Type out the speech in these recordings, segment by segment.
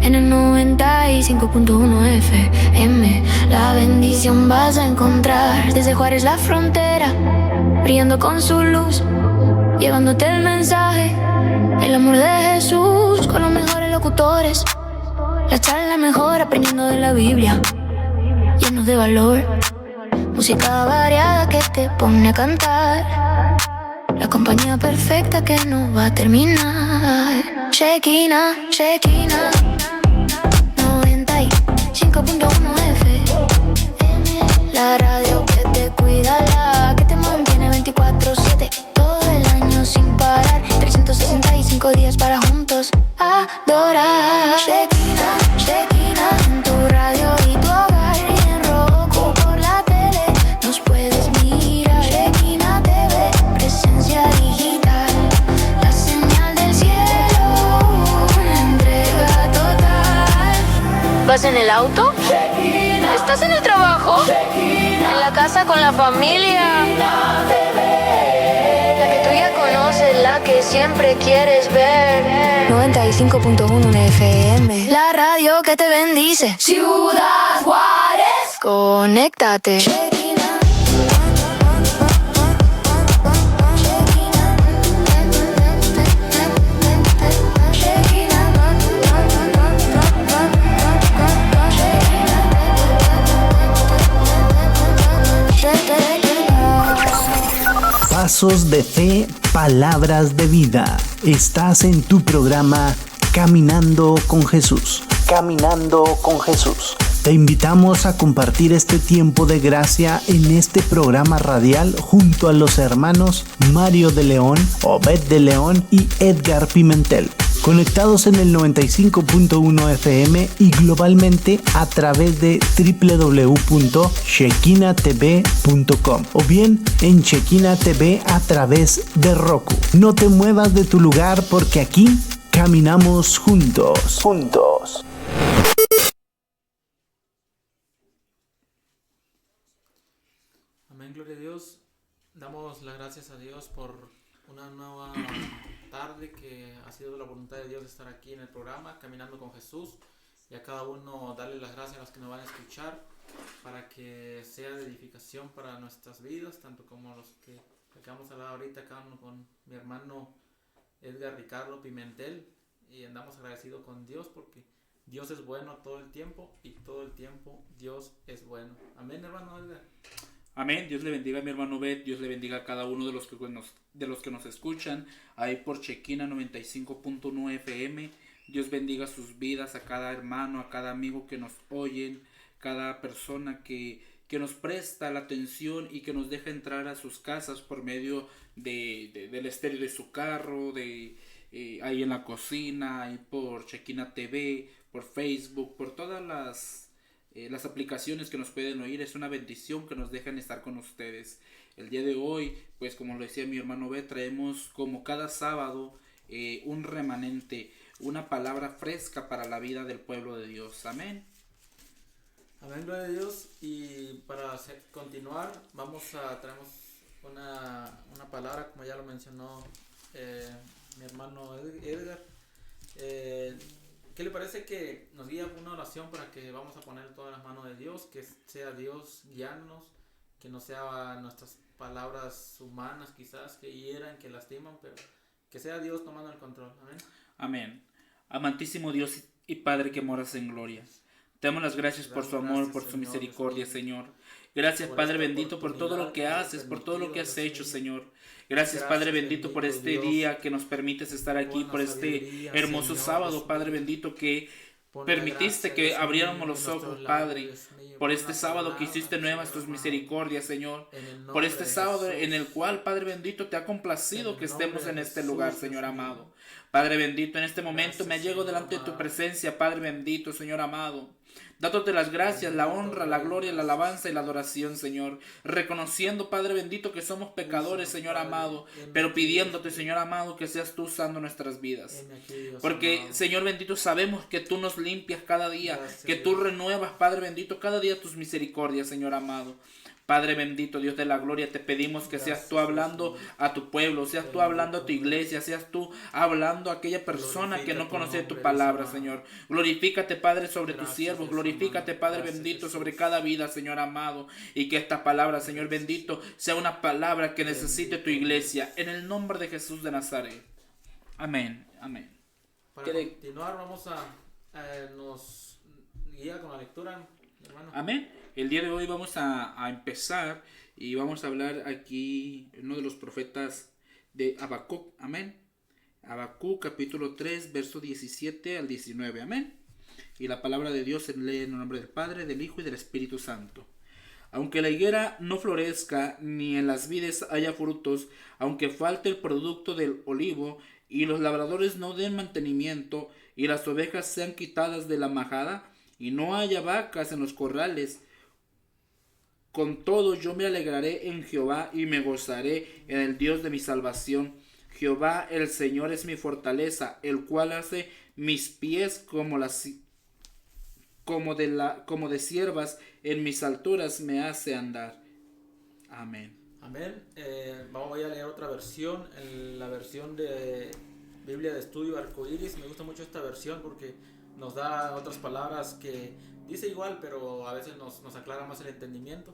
en el 95.1 FM. La bendición vas a encontrar desde Juárez la frontera, brillando con su luz, llevándote el mensaje, el amor de Jesús, con los mejores locutores. La charla mejor, aprendiendo de la Biblia, llenos de valor. Música variada que te pone a cantar, la compañía perfecta que no va a terminar. Shekinah, Shekinah 95.1 FM. La radio que te cuida, la que te mantiene 24/7, todo el año sin parar, 365 días para juntos adorar. Shekinah, Shekinah, en tu radio y tu hogar, y en Roku por la tele nos puedes mirar. Shekinah TV, presencia digital, la señal del cielo, una entrega total. ¿Vas en el auto? Shekinah. ¿Estás en el trabajo? Shekinah. ¿En la casa con la familia? Shekinah TV. La que tú ya conoces, la que siempre quieres ver. 95.1 FM. La radio que te bendice. Ciudad Juárez. Conéctate. Pasos de fe, palabras de vida. Estás en tu programa Caminando con Jesús. Caminando con Jesús. Te invitamos a compartir este tiempo de gracia en este programa radial junto a los hermanos Mario de León, Obed de León y Edgar Pimentel. Conectados en el 95.1 FM y globalmente a través de www.shekinahtv.com o bien en Shekinah TV a través de Roku. No te muevas de tu lugar porque aquí caminamos juntos. Amén, gloria a Dios. Damos las gracias a Dios por una nueva tarde que ha sido la voluntad de Dios estar aquí en el programa Caminando con Jesús, y a cada uno darle las gracias a los que nos van a escuchar para que sea de edificación para nuestras vidas, tanto como los que vamos a hablar ahorita acá con mi hermano Edgar Ricardo Pimentel, y andamos agradecidos con Dios porque Dios es bueno todo el tiempo y todo el tiempo Dios es bueno. Amén, hermano Edgar. Amén. Dios le bendiga a mi hermano Bet. Dios le bendiga a cada uno de los que nos escuchan ahí por Shekinah 95.1 FM. Dios bendiga sus vidas, a cada hermano, a cada amigo que nos oyen, cada persona que nos presta la atención y que nos deja entrar a sus casas por medio del estéreo de su carro, ahí en la cocina, ahí por Shekinah TV, por Facebook, por todas las aplicaciones que nos pueden oír. Es una bendición que nos dejan estar con ustedes. El día de hoy, pues como lo decía mi hermano B, traemos como cada sábado un remanente, una palabra fresca para la vida del pueblo de Dios. Amén. Amén, gloria a Dios. Y para continuar, traemos una palabra, como ya lo mencionó mi hermano Edgar. ¿Qué le parece que nos guía una oración para que vamos a poner todas las manos de Dios? Que sea Dios guiándonos, que no sea nuestras palabras humanas quizás que hieran, que lastiman, pero que sea Dios tomando el control. Amén. Amén. Amantísimo Dios y Padre que moras en gloria, te damos las gracias por su amor, por su misericordia, Señor. Gracias, Padre bendito, por todo lo que haces, por todo lo que has hecho, Señor. Gracias, Padre bendito, por este día que nos permites estar aquí, por este hermoso sábado, Padre bendito, que permitiste que abriéramos los ojos, Padre. Por este sábado que hiciste nuevas tus misericordias, Señor. Por este sábado en el cual, Padre bendito, te ha complacido que estemos en este lugar, Señor amado. Padre bendito, en este momento me llego delante de tu presencia, Padre bendito, Señor amado, dándote las gracias, la honra, la gloria, la alabanza y la adoración, Señor. Reconociendo, Padre bendito, que somos pecadores, Señor amado, pero pidiéndote, Señor amado, que seas tú usando nuestras vidas. Porque, Señor bendito, sabemos que tú nos limpias cada día, que tú renuevas, Padre bendito, cada día tus misericordias, Señor amado. Padre bendito, Dios de la gloria, te pedimos que seas tú hablando a tu pueblo, seas tú hablando a tu iglesia, seas tú hablando a aquella persona que no conoce tu palabra, Señor. Glorifícate, Padre, sobre tus siervos, glorifícate, Padre bendito, sobre cada vida, Señor amado, y que esta palabra, Señor bendito, sea una palabra que necesite tu iglesia, en el nombre de Jesús de Nazaret. Amén, amén. Para continuar, vamos a nos guía con la lectura, hermano. Amén. El día de hoy vamos a empezar y vamos a hablar aquí uno de los profetas de Habacuc. Amén. Habacuc capítulo 3, verso 17 al 19. Amén. Y la palabra de Dios se lee en el nombre del Padre, del Hijo y del Espíritu Santo. Aunque la higuera no florezca, ni en las vides haya frutos, aunque falte el producto del olivo, y los labradores no den mantenimiento, y las ovejas sean quitadas de la majada, y no haya vacas en los corrales, con todo yo me alegraré en Jehová, y me gozaré en el Dios de mi salvación. Jehová el Señor es mi fortaleza, el cual hace mis pies como de ciervas, en mis alturas me hace andar. Amén. Amén. Voy a leer otra versión, la versión de Biblia de Estudio Arcoíris. Me gusta mucho esta versión porque nos da otras palabras que dice igual, pero a veces nos aclara más el entendimiento.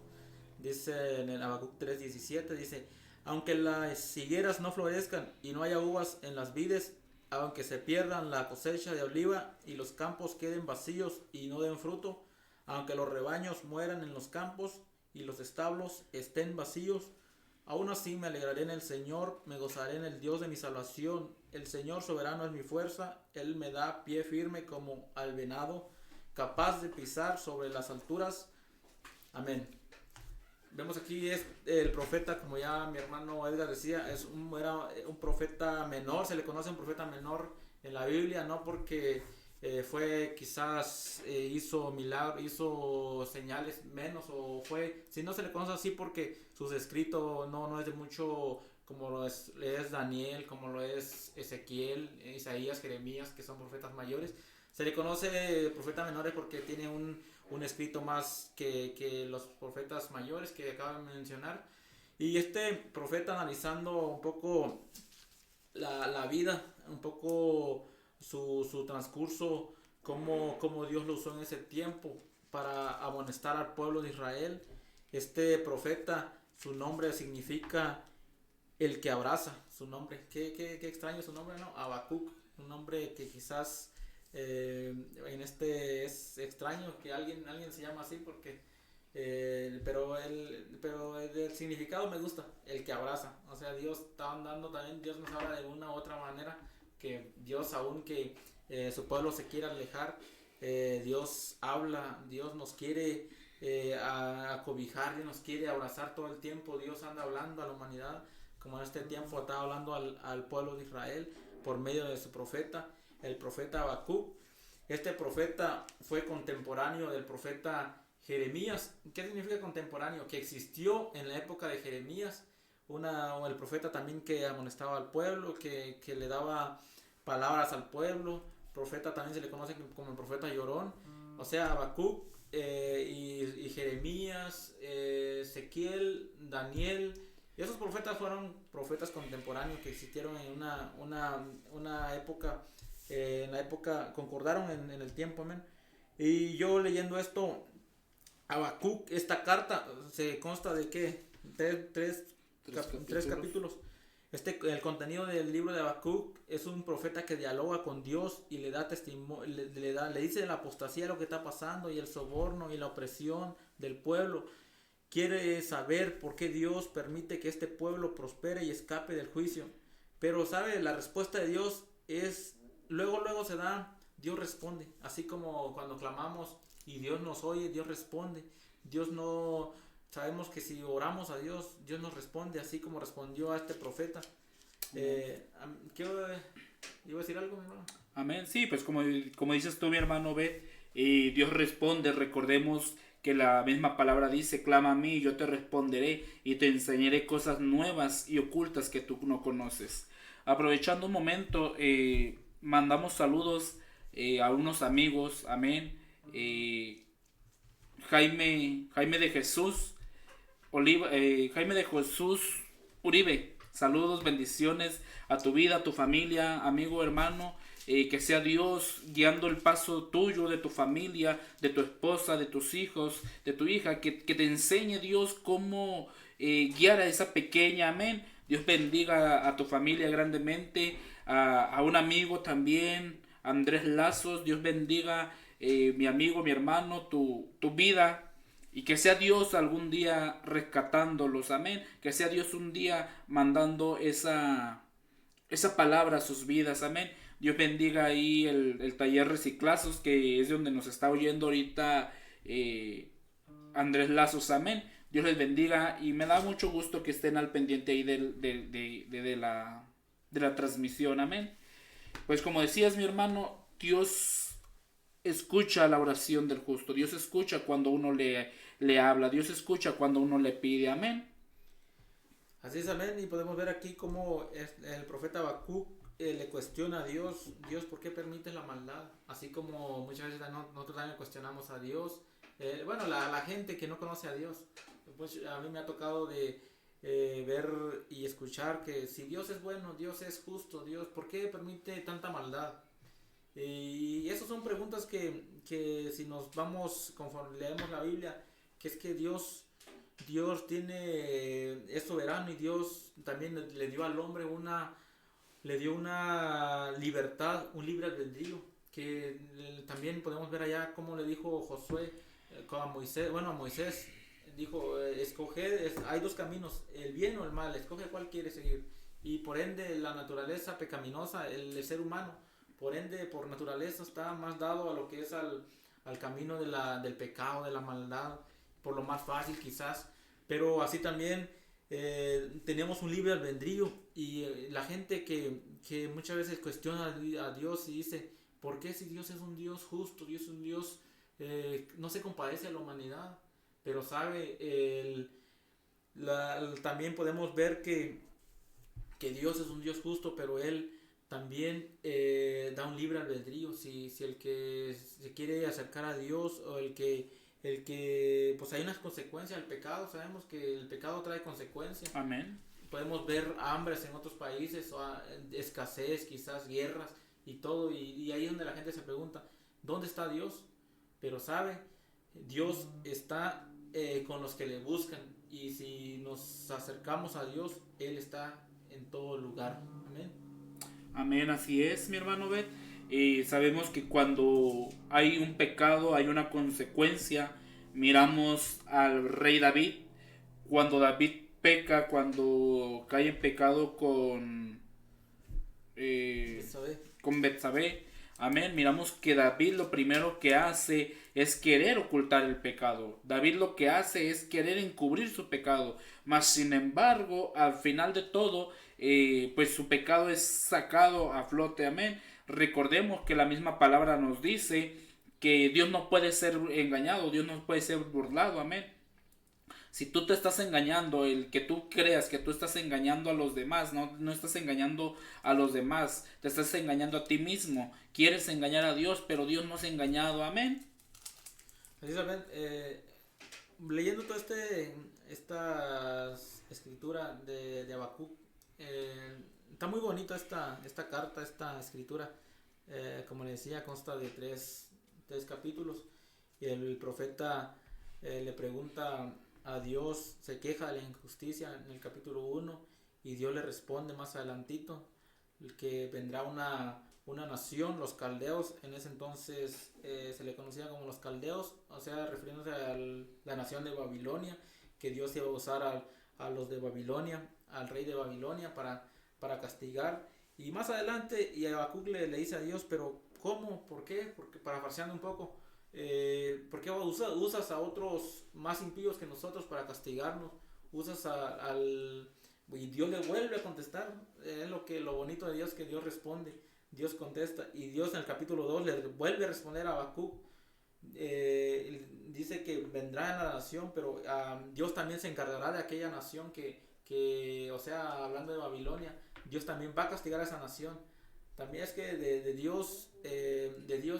Dice en el Habacuc 3:17, dice: aunque las higueras no florezcan y no haya uvas en las vides, aunque se pierdan la cosecha de oliva y los campos queden vacíos y no den fruto, aunque los rebaños mueran en los campos y los establos estén vacíos, aún así me alegraré en el Señor, me gozaré en el Dios de mi salvación. El Señor soberano es mi fuerza, Él me da pie firme como al venado, capaz de pisar sobre las alturas. Amén. Vemos aquí es el profeta, como ya mi hermano Edgar decía, era un profeta menor, se le conoce un profeta menor en la Biblia, no porque hizo milagros, hizo señales menos, si no se le conoce así porque sus escritos no es de mucho, como lo es Daniel, como lo es Ezequiel, Isaías, Jeremías, que son profetas mayores. Se le conoce profeta menores porque tiene un escrito más que los profetas mayores que acabo de mencionar. Y este profeta, analizando un poco la vida, un poco su transcurso, cómo Dios lo usó en ese tiempo para amonestar al pueblo de Israel. Este profeta, su nombre significa el que abraza, su nombre. Qué extraño su nombre, ¿no? Habacuc, un nombre que quizás es extraño que alguien se llama así porque pero el significado me gusta, el que abraza. O sea, Dios está andando también, Dios nos habla de una u otra manera, que Dios, aun que su pueblo se quiera alejar, Dios habla, Dios nos quiere acobijar, Dios nos quiere abrazar todo el tiempo. Dios anda hablando a la humanidad, como en este tiempo está hablando al pueblo de Israel por medio de su profeta, el profeta Habacuc. Este profeta fue contemporáneo del profeta Jeremías. ¿Qué significa contemporáneo? Que existió en la época de Jeremías, el profeta también que amonestaba al pueblo, que le daba palabras al pueblo. Profeta también se le conoce como el profeta llorón. O sea, Habacuc y Jeremías, Ezequiel, Daniel, y esos profetas fueron profetas contemporáneos que existieron en una época, en la época, concordaron en el tiempo. Amén. Y yo leyendo esto, Habacuc, esta carta se consta de ¿qué? Tres capítulos. El contenido del libro de Habacuc es un profeta que dialoga con Dios y le da testimonio, le dice la apostasía, lo que está pasando, y el soborno y la opresión del pueblo. Quiere saber por qué Dios permite que este pueblo prospere y escape del juicio. Pero sabe, la respuesta de Dios es luego se da. Dios responde, así como cuando clamamos y Dios nos oye, Dios responde. Dios no, sabemos que si oramos a Dios, Dios nos responde, así como respondió a este profeta. ¿Iba a decir algo, mi hermano? Amén, sí, pues como dices tú, mi hermano, Dios responde. Recordemos que la misma palabra dice: clama a mí y yo te responderé y te enseñaré cosas nuevas y ocultas que tú no conoces. Aprovechando un momento, mandamos saludos a unos amigos, amén. Jaime de Jesús, Jaime de Jesús Uribe. Saludos, bendiciones a tu vida, a tu familia, amigo, hermano. Que sea Dios guiando el paso tuyo, de tu familia, de tu esposa, de tus hijos, de tu hija. Que te enseñe Dios cómo guiar a esa pequeña. Amén. Dios bendiga a tu familia grandemente. A un amigo también, Andrés Lazos. Dios bendiga, mi amigo, mi hermano, tu vida. Y que sea Dios algún día rescatándolos. Amén. Que sea Dios un día mandando esa palabra a sus vidas. Amén. Dios bendiga ahí el taller Reciclazos, que es donde nos está oyendo ahorita Andrés Lazos. Amén. Dios les bendiga y me da mucho gusto que estén al pendiente ahí de la transmisión. Amén. Pues como decías, mi hermano, Dios escucha la oración del justo. Dios escucha cuando uno le habla. Dios escucha cuando uno le pide. Amén. Así es, amén. Y podemos ver aquí cómo el profeta Habacuc le cuestiona a Dios. Dios, ¿por qué permite la maldad? Así como muchas veces nosotros también cuestionamos a Dios. La gente que no conoce a Dios. Pues a mí me ha tocado de ver y escuchar que si Dios es bueno, Dios es justo, Dios, ¿por qué permite tanta maldad? Y esas son preguntas que si nos vamos, conforme leemos la Biblia, que es que Dios es soberano y Dios también le dio al hombre una libertad, un libre albedrío, que también podemos ver allá como le dijo Josué a Moisés, dijo, escoge, hay dos caminos, el bien o el mal, escoge cuál quieres seguir. Y por ende la naturaleza pecaminosa, el ser humano, por ende por naturaleza está más dado a lo que es al camino del pecado, de la maldad, por lo más fácil quizás, pero así también tenemos un libre albedrío. Y la gente que muchas veces cuestiona a Dios y dice, ¿por qué si Dios es un Dios justo, Dios es un Dios no se compadece a la humanidad? Pero sabe, también podemos ver que Dios es un Dios justo, pero Él también da un libre albedrío. Si el que se quiere acercar a Dios o el que pues hay unas consecuencias al pecado, sabemos que el pecado trae consecuencias. Amén. Podemos ver hambres en otros países, o escasez, quizás guerras y todo, y ahí es donde la gente se pregunta, ¿dónde está Dios? Pero sabe, Dios está con los que le buscan, y si nos acercamos a Dios, Él está en todo lugar. Amén. Amén, así es, mi hermano Bet. Sabemos que cuando hay un pecado, hay una consecuencia. Miramos al rey David, cuando David peca, cuando cae en pecado con Betsabé. Amén. Miramos que David lo primero que hace es querer ocultar el pecado. David lo que hace es querer encubrir su pecado. Mas sin embargo, al final de todo, pues su pecado es sacado a flote. Amén. Recordemos que la misma palabra nos dice que Dios no puede ser engañado, Dios no puede ser burlado. Amén. Si tú te estás engañando, el que tú creas que tú estás engañando a los demás, no estás engañando a los demás, te estás engañando a ti mismo. Quieres engañar a Dios, pero Dios no se ha engañado. Amén. Precisamente, leyendo toda esta escritura de Habacuc, está muy bonita esta carta, esta escritura. Como le decía, consta de tres capítulos, y el profeta le pregunta a Dios, se queja de la injusticia en el capítulo 1, y Dios le responde más adelantito que vendrá una nación, los caldeos. En ese entonces se le conocía como los caldeos, o sea, refiriéndose a la nación de Babilonia, que Dios iba a usar a los de Babilonia, al rey de Babilonia para castigar. Y más adelante, y Habacuc le dice a Dios, pero ¿cómo? ¿Por qué? Porque, parafraseando un poco, ¿por qué usas a otros más impíos que nosotros para castigarnos? Usas y Dios le vuelve a contestar. Es lo bonito de Dios, que Dios responde, Dios contesta, y Dios en el capítulo 2 le vuelve a responder a Habacuc. Dice que vendrá en la nación, pero Dios también se encargará de aquella nación que, o sea, hablando de Babilonia, Dios también va a castigar a esa nación. También es que de Dios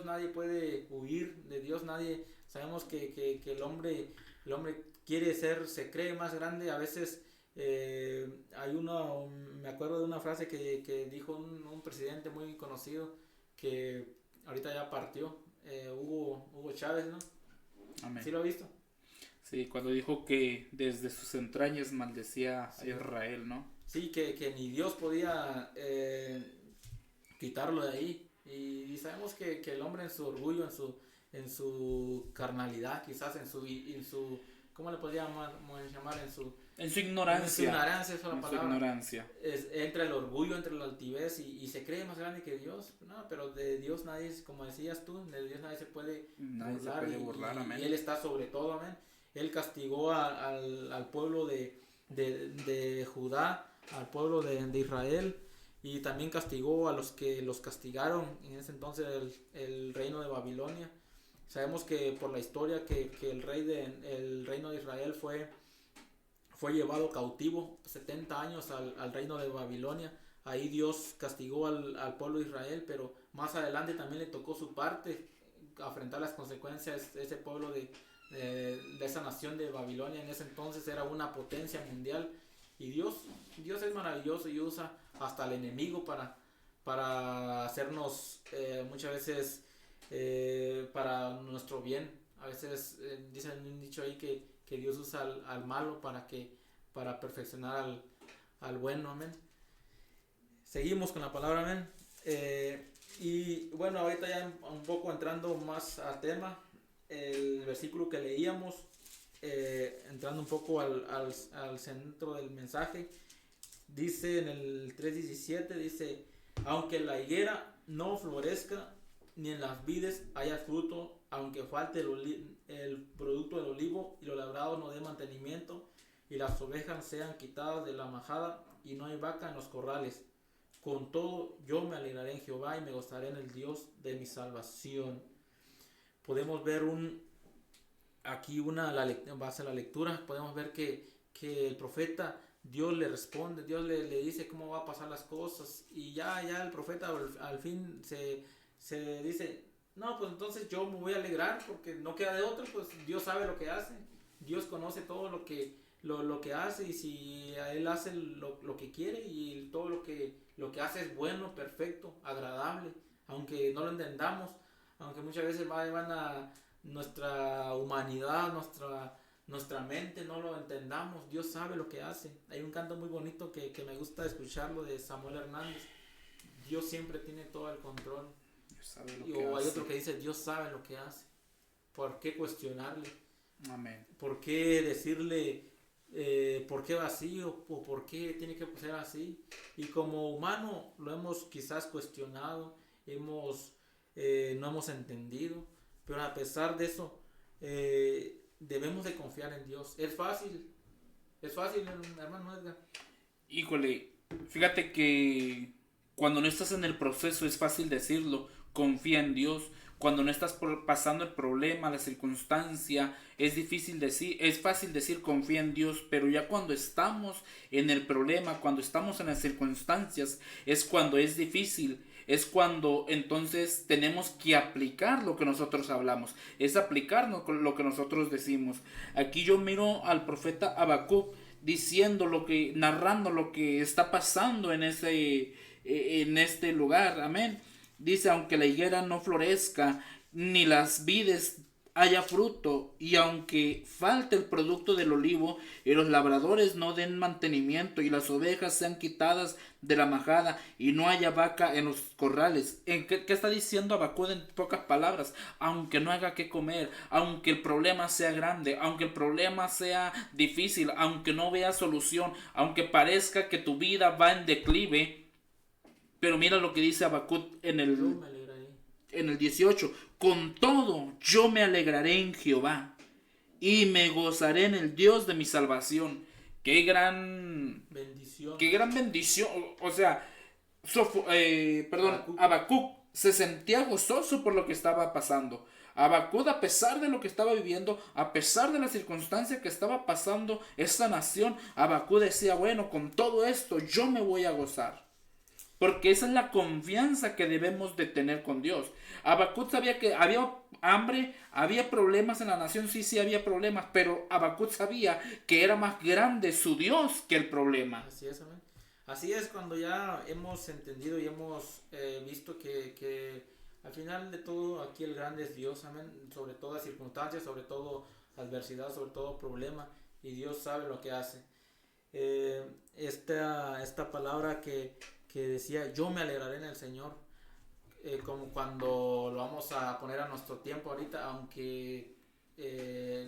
nadie puede huir, de Dios nadie. Sabemos que el hombre el hombre se cree más grande. A veces me acuerdo de una frase que dijo un presidente muy conocido que ahorita ya partió, Hugo Chávez, ¿no? Amén. ¿Sí lo ha visto? Sí, cuando dijo que desde sus entrañas maldecía a Israel, ¿no? Sí, que ni Dios podía quitarlo de ahí. Y sabemos que el hombre en su orgullo, en su carnalidad, quizás en su ¿cómo le podría llamar? En su ignorancia. En su ignorancia, esa es la En su palabra. ignorancia. Entre el orgullo, entre la altivez y se cree más grande que Dios. No, pero de Dios nadie, como decías tú, de Dios nadie se puede burlar. Amén. Y Él está sobre todo, amén. Él castigó al pueblo de Judá, al pueblo de Israel, y también castigó a los que los castigaron en ese entonces el reino de Babilonia. Sabemos que por la historia que el reino de Israel fue llevado cautivo 70 años al reino de Babilonia. Ahí Dios castigó al pueblo de Israel, pero más adelante también le tocó su parte afrontar las consecuencias de ese pueblo de esa nación de Babilonia. En ese entonces era una potencia mundial, y Dios es maravilloso y usa hasta el enemigo para hacernos muchas veces para nuestro bien. A veces dicen un dicho ahí que Dios usa al malo para perfeccionar al bueno, amén. Seguimos con la palabra, amén. Y bueno, ahorita ya un poco entrando más al tema, el versículo que leíamos, entrando un poco al centro del mensaje, dice en el 3:17, dice: aunque la higuera no florezca, ni en las vides haya fruto, aunque falte el producto del olivo, y los labrados no den mantenimiento, y las ovejas sean quitadas de la majada, y no hay vaca en los corrales, con todo yo me alegraré en Jehová, y me gozaré en el Dios de mi salvación. Podemos ver aquí base a la lectura, podemos ver que el profeta, Dios le responde, Dios le dice cómo va a pasar las cosas, y ya el profeta al fin se dice: no, pues entonces yo me voy a alegrar, porque no queda de otro, pues Dios sabe lo que hace, Dios conoce todo lo que hace, y si a Él hace lo que quiere, y todo lo que hace es bueno, perfecto, agradable, aunque no lo entendamos, aunque muchas veces van a nuestra humanidad, nuestra mente no lo entendamos, Dios sabe lo que hace. Hay un canto muy bonito que me gusta escucharlo, de Samuel Hernández: Dios siempre tiene todo el control. Hay otro que dice: Dios sabe lo que hace. ¿Por qué cuestionarle? Amén. ¿Por qué decirle por qué va así, o por qué tiene que ser así? Y como humano lo hemos quizás cuestionado, no hemos entendido, pero a pesar de eso debemos de confiar en Dios. Es fácil, hermano Edgar. Híjole, fíjate que cuando no estás en el proceso es fácil decirlo, confía en Dios. Cuando no estás pasando el problema, la circunstancia, es fácil decir confía en Dios, pero ya cuando estamos en el problema, cuando estamos en las circunstancias, es cuando es difícil, es cuando entonces tenemos que aplicar lo que nosotros hablamos, es aplicar lo que nosotros decimos. Aquí yo miro al profeta Habacuc narrando lo que está pasando en este lugar, amén. Dice: aunque la higuera no florezca, ni las vides haya fruto, y aunque falte el producto del olivo, y los labradores no den mantenimiento, y las ovejas sean quitadas de la majada, y no haya vaca en los corrales. ¿Qué está diciendo Habacuc en pocas palabras? Aunque no haya que comer, aunque el problema sea grande, aunque el problema sea difícil, aunque no vea solución, aunque parezca que tu vida va en declive. Pero mira lo que dice Habacuc en el 18: con todo yo me alegraré en Jehová, y me gozaré en el Dios de mi salvación. Qué gran bendición. O sea, Habacuc se sentía gozoso por lo que estaba pasando. Habacuc, a pesar de lo que estaba viviendo, a pesar de la circunstancia que estaba pasando esta nación, Habacuc decía: bueno, con todo esto yo me voy a gozar. Porque esa es la confianza que debemos de tener con Dios. Habacuc sabía que había hambre, había problemas en la nación, sí había problemas, pero Habacuc sabía que era más grande su Dios que el problema. Así es, amén. Así es cuando ya hemos entendido y hemos visto que al final de todo aquí el grande es Dios, amén, sobre todas circunstancias, sobre todo adversidad, sobre todo problema, y Dios sabe lo que hace. Esta palabra que decía, yo me alegraré en el Señor, como cuando lo vamos a poner a nuestro tiempo ahorita, aunque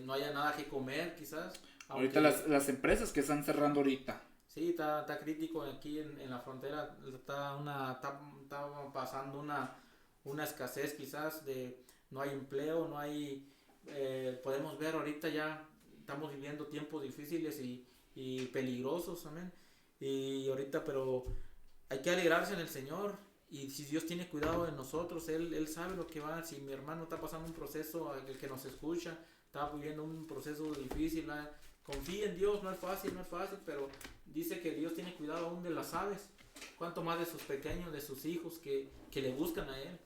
no haya nada que comer quizás. Ahorita las empresas que están cerrando ahorita. Sí, está crítico aquí en la frontera, está pasando una escasez quizás no hay empleo, no hay, podemos ver ahorita ya estamos viviendo tiempos difíciles y peligrosos, amén, y ahorita pero hay que alegrarse en el Señor, y si Dios tiene cuidado de nosotros, Él sabe lo que va. Si mi hermano está pasando un proceso, el que nos escucha, está viviendo un proceso difícil, ¿verdad? Confía en Dios, no es fácil, pero dice que Dios tiene cuidado aún de las aves, cuanto más de sus pequeños, de sus hijos que le buscan a Él,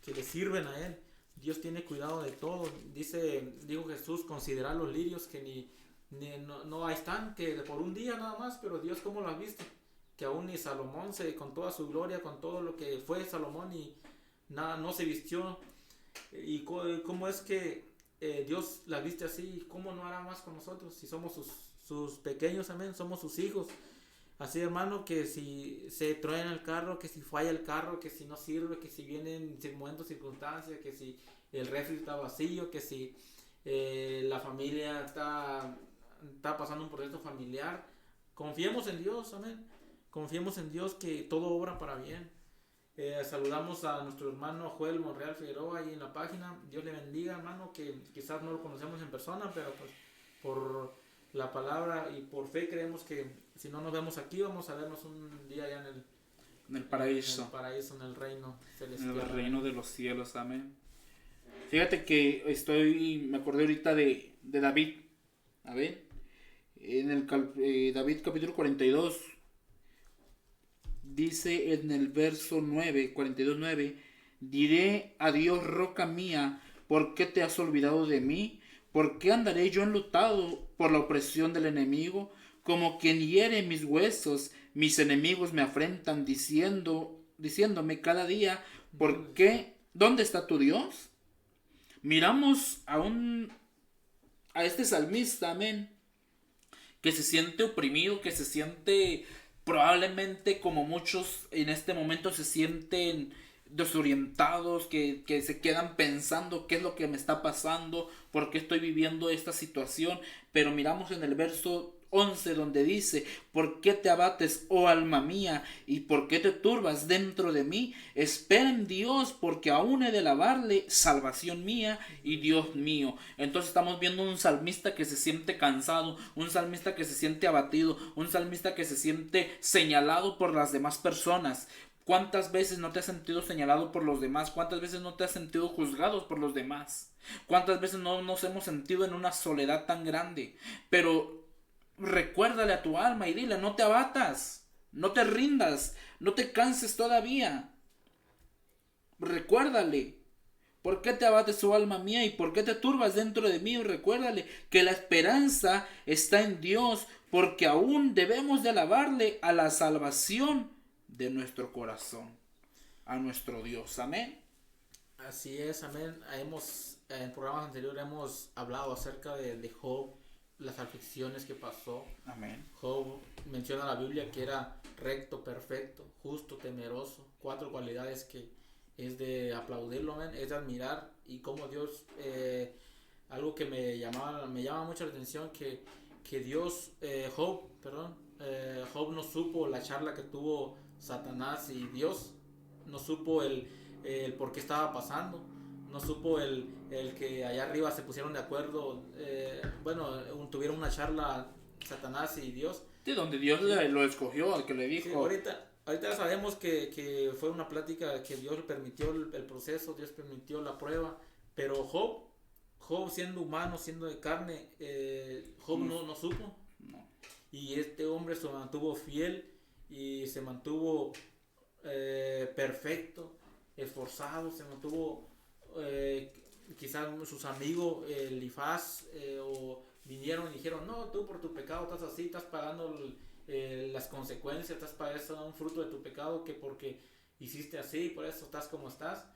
que le sirven a Él. Dios tiene cuidado de todo. Dijo Jesús, considerad los lirios que no están, que por un día nada más, pero Dios cómo lo has visto, que aún ni Salomón con toda su gloria, con todo lo que fue Salomón y nada, no se vistió. Y cómo es que Dios la viste así, ¿cómo no hará más con nosotros si somos sus pequeños, amén? Somos sus hijos. Así, hermano, que si se truena el carro, que si falla el carro, que si no sirve, que si vienen momentos, circunstancias, que si el refri está vacío, que si la familia está pasando un proceso familiar, confiemos en Dios, amén. Confiemos en Dios que todo obra para bien. Saludamos a nuestro hermano Joel Monreal Figueroa ahí en la página. Dios le bendiga, hermano, que quizás no lo conocemos en persona, pero pues por la palabra y por fe creemos que si no nos vemos aquí, vamos a vernos un día allá en el paraíso. En el paraíso, en el reino celestial. En el reino de los cielos, amén. Fíjate que me acordé ahorita de David. A ver, en el David capítulo 42. Dice en el verso 9, 42:9, diré a Dios, roca mía, ¿por qué te has olvidado de mí? ¿Por qué andaré yo enlutado por la opresión del enemigo? Como quien hiere mis huesos, mis enemigos me afrentan, diciéndome cada día, ¿por qué? ¿Dónde está tu Dios? Miramos a este salmista, amén, que se siente oprimido, que se siente... Probablemente como muchos en este momento se sienten desorientados, que se quedan pensando qué es lo que me está pasando, por qué estoy viviendo esta situación. Pero miramos en el verso 11 donde dice, ¿por qué te abates, oh alma mía? ¿Y por qué te turbas dentro de mí? Espera en Dios, porque aún he de alabarle, salvación mía y Dios mío. Entonces estamos viendo un salmista que se siente cansado, un salmista que se siente abatido, un salmista que se siente señalado por las demás personas. ¿Cuántas veces no te has sentido señalado por los demás? ¿Cuántas veces no te has sentido juzgado por los demás? ¿Cuántas veces no nos hemos sentido en una soledad tan grande? Pero recuérdale a tu alma y dile, no te abatas, no te rindas, no te canses todavía. Recuérdale, ¿por qué te abates, oh alma mía? ¿Y por qué te turbas dentro de mí? Recuérdale que la esperanza está en Dios, porque aún debemos de alabarle a la salvación de nuestro corazón, a nuestro Dios. Amén. Así es, amén. En programas anteriores hemos hablado acerca de Job, las aflicciones que pasó. Amén. Job menciona la Biblia que era recto, perfecto, justo, temeroso. 4 cualidades que es de aplaudirlo, amén, es de admirar. Y como Dios, algo que me llama mucho la atención, que Dios, Job no supo la charla que tuvo Satanás y Dios, no supo el por qué estaba pasando, no supo el que allá arriba se pusieron de acuerdo, tuvieron una charla Satanás y Dios. Sí, donde Dios lo escogió, al que le dijo. Sí, ahorita sabemos que fue una plática que Dios permitió el proceso, Dios permitió la prueba, pero Job siendo humano, siendo de carne, Job no supo. No. Y este hombre se mantuvo fiel y se mantuvo perfecto, esforzado, se mantuvo quizás sus amigos, Elifaz, o vinieron y dijeron, no, tú por tu pecado estás así, estás pagando las consecuencias, estás pagando un fruto de tu pecado, que porque hiciste así, por eso estás como estás.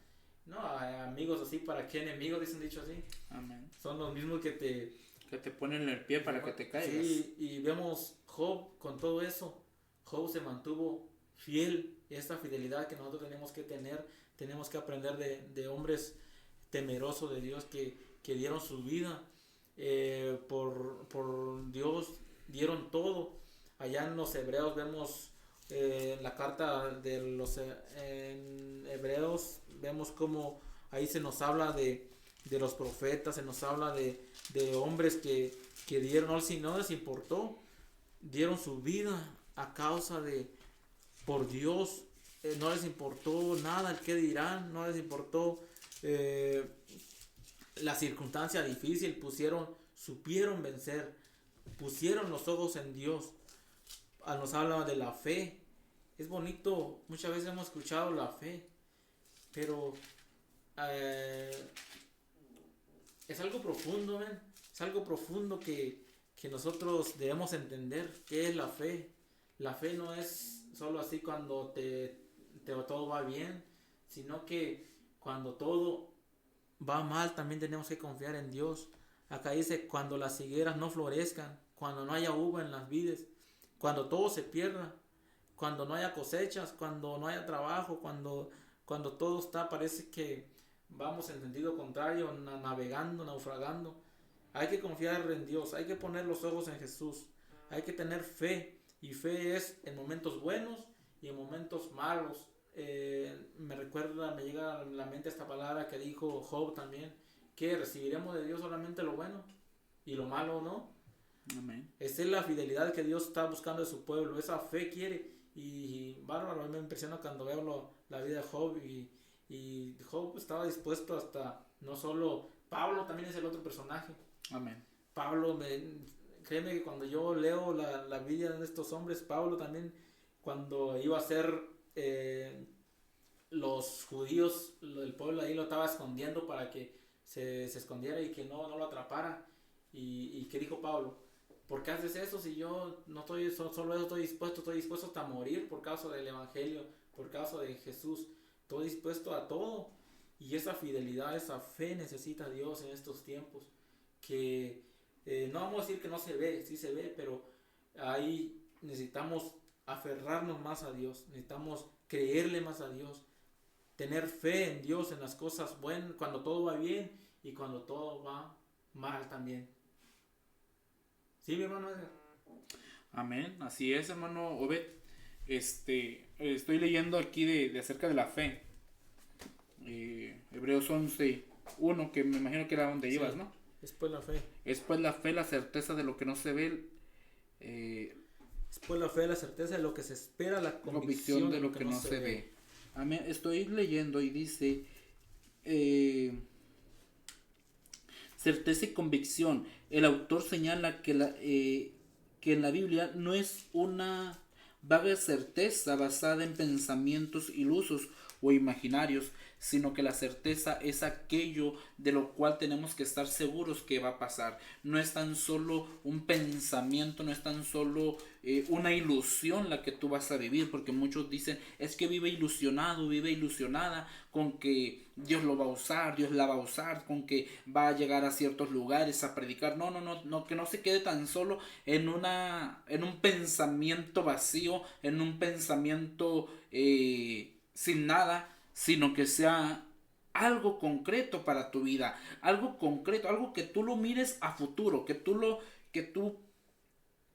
No, amigos así, ¿para qué enemigos? Dicen dicho así. Amén. Son los mismos que te ponen el pie para que te caigas. Sí, y vemos Job con todo eso. Job se mantuvo fiel. Esta fidelidad que nosotros tenemos que tener, tenemos que aprender de hombres temerosos de Dios que dieron su vida por Dios, dieron todo. Allá en los Hebreos vemos la carta de los en Hebreos, vemos como ahí se nos habla de los profetas, se nos habla de hombres que dieron, no les importó, dieron su vida a causa por Dios, no les importó nada el que dirán, no les importó la circunstancia difícil, supieron vencer, pusieron los ojos en Dios. Nos habla de la fe. Es bonito, muchas veces hemos escuchado la fe, pero es algo profundo, ¿ven? Es algo profundo que nosotros debemos entender. ¿Qué es la fe? La fe no es solo así cuando todo va bien, sino que cuando todo va mal también tenemos que confiar en Dios. Acá dice, cuando las higueras no florezcan, cuando no haya uva en las vides, cuando todo se pierda, cuando no haya cosechas, cuando no haya trabajo, cuando todo parece que vamos en sentido contrario, navegando, naufragando. Hay que confiar en Dios, hay que poner los ojos en Jesús, hay que tener fe, y fe es en momentos buenos y en momentos malos. Me llega a la mente esta palabra que dijo Job también, que recibiremos de Dios solamente lo bueno y lo malo no. Amén. Esa es la fidelidad que Dios está buscando de su pueblo, esa fe quiere, y bárbaro, a mí me impresiona cuando veo la vida de Job, y Job estaba dispuesto hasta, no solo, Pablo también es el otro personaje. Amén. Pablo, créeme que cuando yo leo la vida de estos hombres, Pablo también, cuando iba a ser los judíos, el pueblo ahí lo estaba escondiendo para que se escondiera y que no lo atrapara. ¿Y qué dijo Pablo? ¿Por qué haces eso si yo no estoy, solo eso estoy dispuesto hasta morir por causa del evangelio, por causa de Jesús? Estoy dispuesto a todo. Y esa fidelidad, esa fe necesita Dios en estos tiempos, que no vamos a decir que no se ve, sí se ve, pero ahí necesitamos aferrarnos más a Dios, necesitamos creerle más a Dios, tener fe en Dios, en las cosas buenas, cuando todo va bien y cuando todo va mal también. ¿Sí, mi hermano Edgar? Amén, así es, hermano Obed. Estoy leyendo aquí de acerca de la fe. Hebreos 11:1, que me imagino que era donde ibas, ¿no? Es pues la fe. Es pues la fe, la certeza de lo que no se ve. Es pues la fe, la certeza de lo que se espera, la convicción de lo que no se ve. Amén. Estoy leyendo y dice certeza y convicción. El autor señala que en la Biblia no es una vaga certeza basada en pensamientos ilusos o imaginarios, sino que la certeza es aquello de lo cual tenemos que estar seguros que va a pasar. No es tan solo un pensamiento, no es tan solo una ilusión la que tú vas a vivir, porque muchos dicen, es que vive ilusionado, vive ilusionada con que Dios lo va a usar, Dios la va a usar, con que va a llegar a ciertos lugares a predicar. No, que no se quede tan solo en un pensamiento vacío, en un pensamiento sin nada, sino que sea algo concreto para tu vida, algo concreto, algo que tú lo mires a futuro, que tú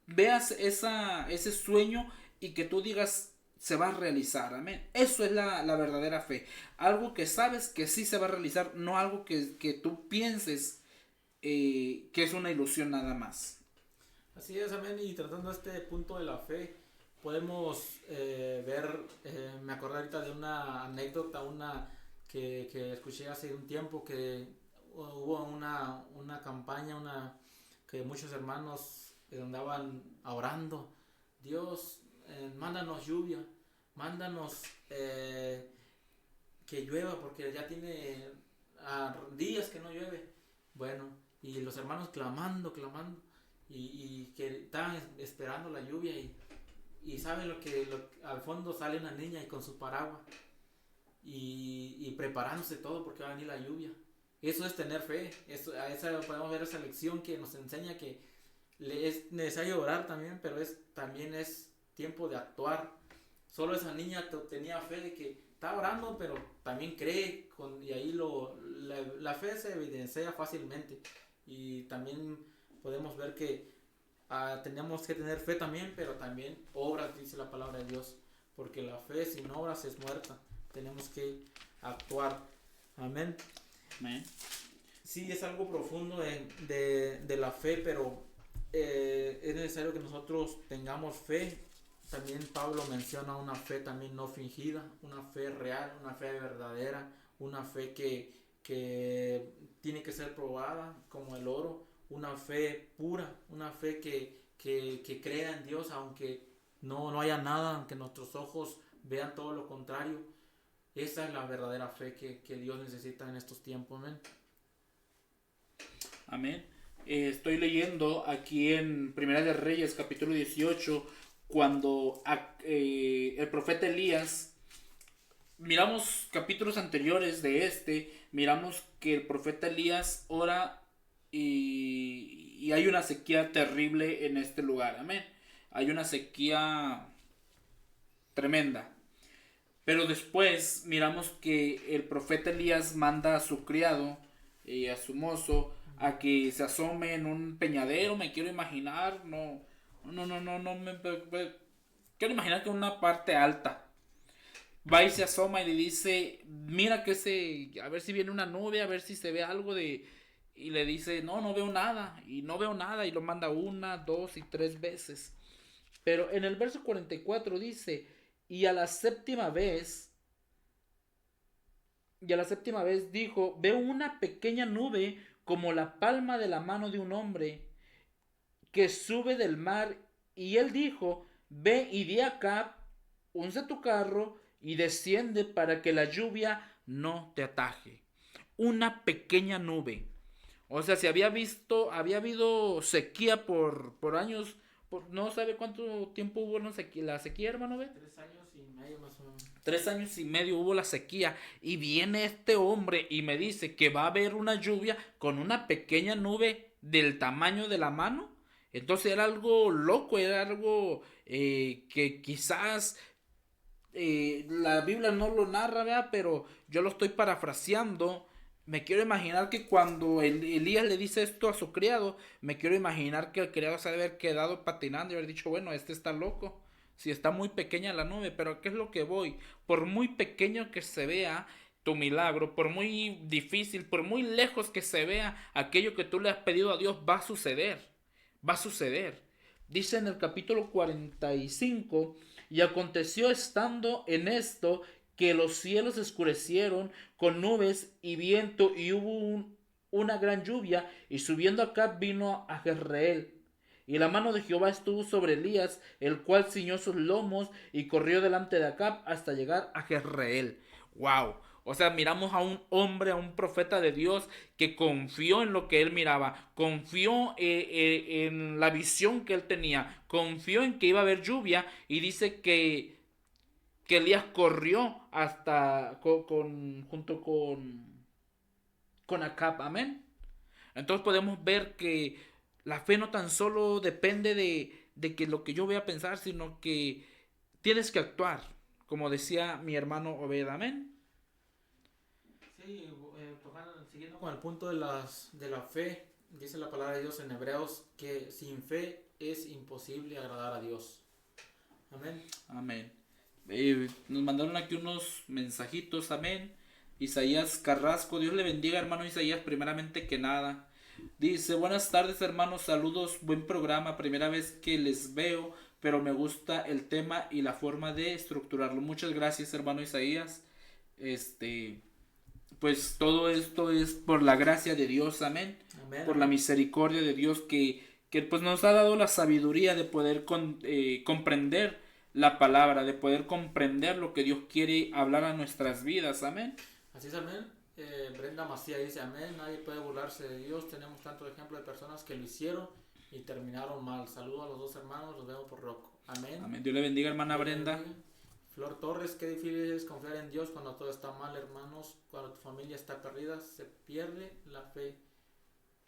veas ese sueño y que tú digas se va a realizar. Amén. Eso es la verdadera fe, algo que sabes que sí se va a realizar, no algo que tú pienses que es una ilusión nada más. Así es, amén. Y tratando este punto de la fe, podemos ver, me acordé ahorita de una anécdota, que escuché hace un tiempo, que hubo una campaña, que muchos hermanos andaban orando, Dios, mándanos lluvia, mándanos que llueva, porque ya tiene días que no llueve. Bueno, y los hermanos clamando, y que estaban esperando la lluvia, y saben al fondo sale una niña y con su paraguas, y preparándose todo porque va a venir la lluvia. Eso es tener fe. Podemos ver esa lección que nos enseña que es necesario orar también, pero también es tiempo de actuar. Solo esa niña tenía fe de que está orando, pero también cree, y ahí la fe se evidencia fácilmente. Y también podemos ver que tenemos que tener fe también, pero también obras, dice la palabra de Dios, porque la fe sin obras es muerta. Tenemos que actuar. Amén. Amén. Sí, es algo profundo de la fe, pero es necesario que nosotros tengamos fe. También Pablo menciona una fe también no fingida, una fe real, una fe verdadera, una fe que tiene que ser probada como el oro, una fe pura, una fe que crea en Dios aunque no haya nada, aunque nuestros ojos vean todo lo contrario. Esa es la verdadera fe que Dios necesita en estos tiempos. Amén. Amén. Estoy leyendo aquí en Primera de Reyes, capítulo 18, cuando el profeta Elías, miramos capítulos anteriores de miramos que el profeta Elías ora y hay una sequía terrible en este lugar. Amén. Hay una sequía tremenda. Pero después miramos que el profeta Elías manda a su criado y a su mozo a que se asome en un peñadero, me quiero imaginar, quiero imaginar que en una parte alta. Va y se asoma y le dice, mira a ver si viene una nube, a ver si se ve algo y le dice, no veo nada, y lo manda 1, 2 y 3 veces. Pero en el verso 44 dice, y a la séptima vez dijo, veo una pequeña nube como la palma de la mano de un hombre que sube del mar. Y él dijo, ve y di acá, unce tu carro y desciende para que la lluvia no te ataje. Una pequeña nube. O sea, si había habido sequía por años, no sabe cuánto tiempo hubo la sequía, hermano. 3 años y medio más o menos. 3 años y medio hubo la sequía, y viene este hombre y me dice que va a haber una lluvia con una pequeña nube del tamaño de la mano. Entonces era algo loco, era algo que quizás la Biblia no lo narra, ¿verdad? Pero yo lo estoy parafraseando. Me quiero imaginar que cuando Elías le dice esto a su criado, me quiero imaginar que el criado se ha de haber quedado patinando y haber dicho, bueno, está loco, si está muy pequeña la nube. Pero ¿qué es lo que voy? Por muy pequeño que se vea tu milagro, por muy difícil, por muy lejos que se vea aquello que tú le has pedido a Dios, va a suceder. Dice en el capítulo 45, y aconteció estando en esto, que los cielos se oscurecieron con nubes y viento, y hubo una gran lluvia, y subiendo Acab vino a Jezreel. Y la mano de Jehová estuvo sobre Elías, el cual ciñó sus lomos y corrió delante de Acab hasta llegar a Jezreel. ¡Wow! O sea, miramos a un hombre, a un profeta de Dios que confió en lo que él miraba, confió en la visión que él tenía, confió en que iba a haber lluvia, y dice que Elías corrió hasta junto con Acab. Amén. Entonces podemos ver que la fe no tan solo depende de que lo que yo voy a pensar, sino que tienes que actuar, como decía mi hermano Obed. Amén. Sí, siguiendo con el punto de la fe, dice la palabra de Dios en Hebreos que sin fe es imposible agradar a Dios. Amén. Amén. Nos mandaron aquí unos mensajitos. Amén. Isaías Carrasco, Dios le bendiga, hermano Isaías, primeramente que nada. Dice, buenas tardes, hermanos, saludos, buen programa, primera vez que les veo, pero me gusta el tema y la forma de estructurarlo. Muchas gracias, hermano Isaías. Pues todo esto es por la gracia de Dios. Amén. Amén. Por la misericordia de Dios que pues nos ha dado la sabiduría de poder comprender la palabra, de poder comprender lo que Dios quiere hablar a nuestras vidas. Amén. Así es, amén. Brenda Macía dice, amén, nadie puede burlarse de Dios, tenemos tanto ejemplo de personas que lo hicieron y terminaron mal. Saludos a los dos hermanos, los vemos por Rocco. Amén. Amén. Dios le bendiga, hermana Dios le Brenda. bendiga. Flor Torres, qué difícil es confiar en Dios cuando todo está mal, hermanos. Cuando tu familia está perdida, se pierde la fe.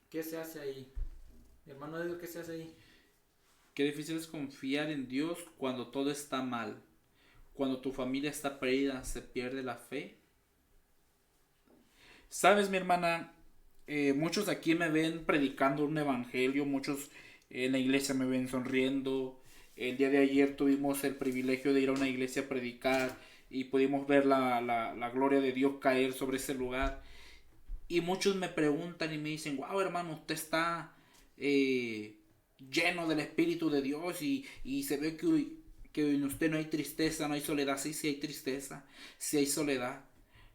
¿Qué se hace ahí? Mi hermano Edgar, ¿qué se hace ahí? Qué difícil es confiar en Dios cuando todo está mal. Cuando tu familia está perdida, se pierde la fe. Sabes, mi hermana, muchos aquí me ven predicando un evangelio, muchos en la iglesia me ven sonriendo. El día de ayer tuvimos el privilegio de ir a una iglesia a predicar y pudimos ver la gloria de Dios caer sobre ese lugar. Y muchos me preguntan y me dicen, wow, hermano, usted está lleno del Espíritu de Dios y se ve que en usted no hay tristeza, no hay soledad. Sí, sí hay tristeza, sí hay soledad,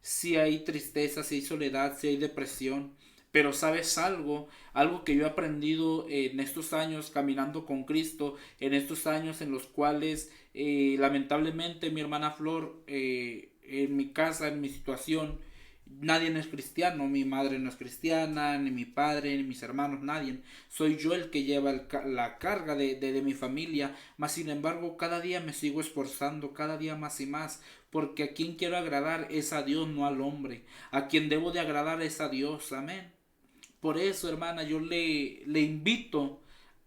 sí hay tristeza, sí hay soledad, sí hay depresión. Pero sabes algo que yo he aprendido en estos años caminando con Cristo, en estos años en los cuales lamentablemente mi hermana Flor, en mi casa, en mi situación, nadie es cristiano, mi madre no es cristiana, ni mi padre, ni mis hermanos, nadie. Soy yo el que lleva la carga de mi familia, mas sin embargo cada día me sigo esforzando, cada día más y más, porque a quien quiero agradar es a Dios, no al hombre. A quien debo de agradar es a Dios, amén. Por eso, hermana, yo le invito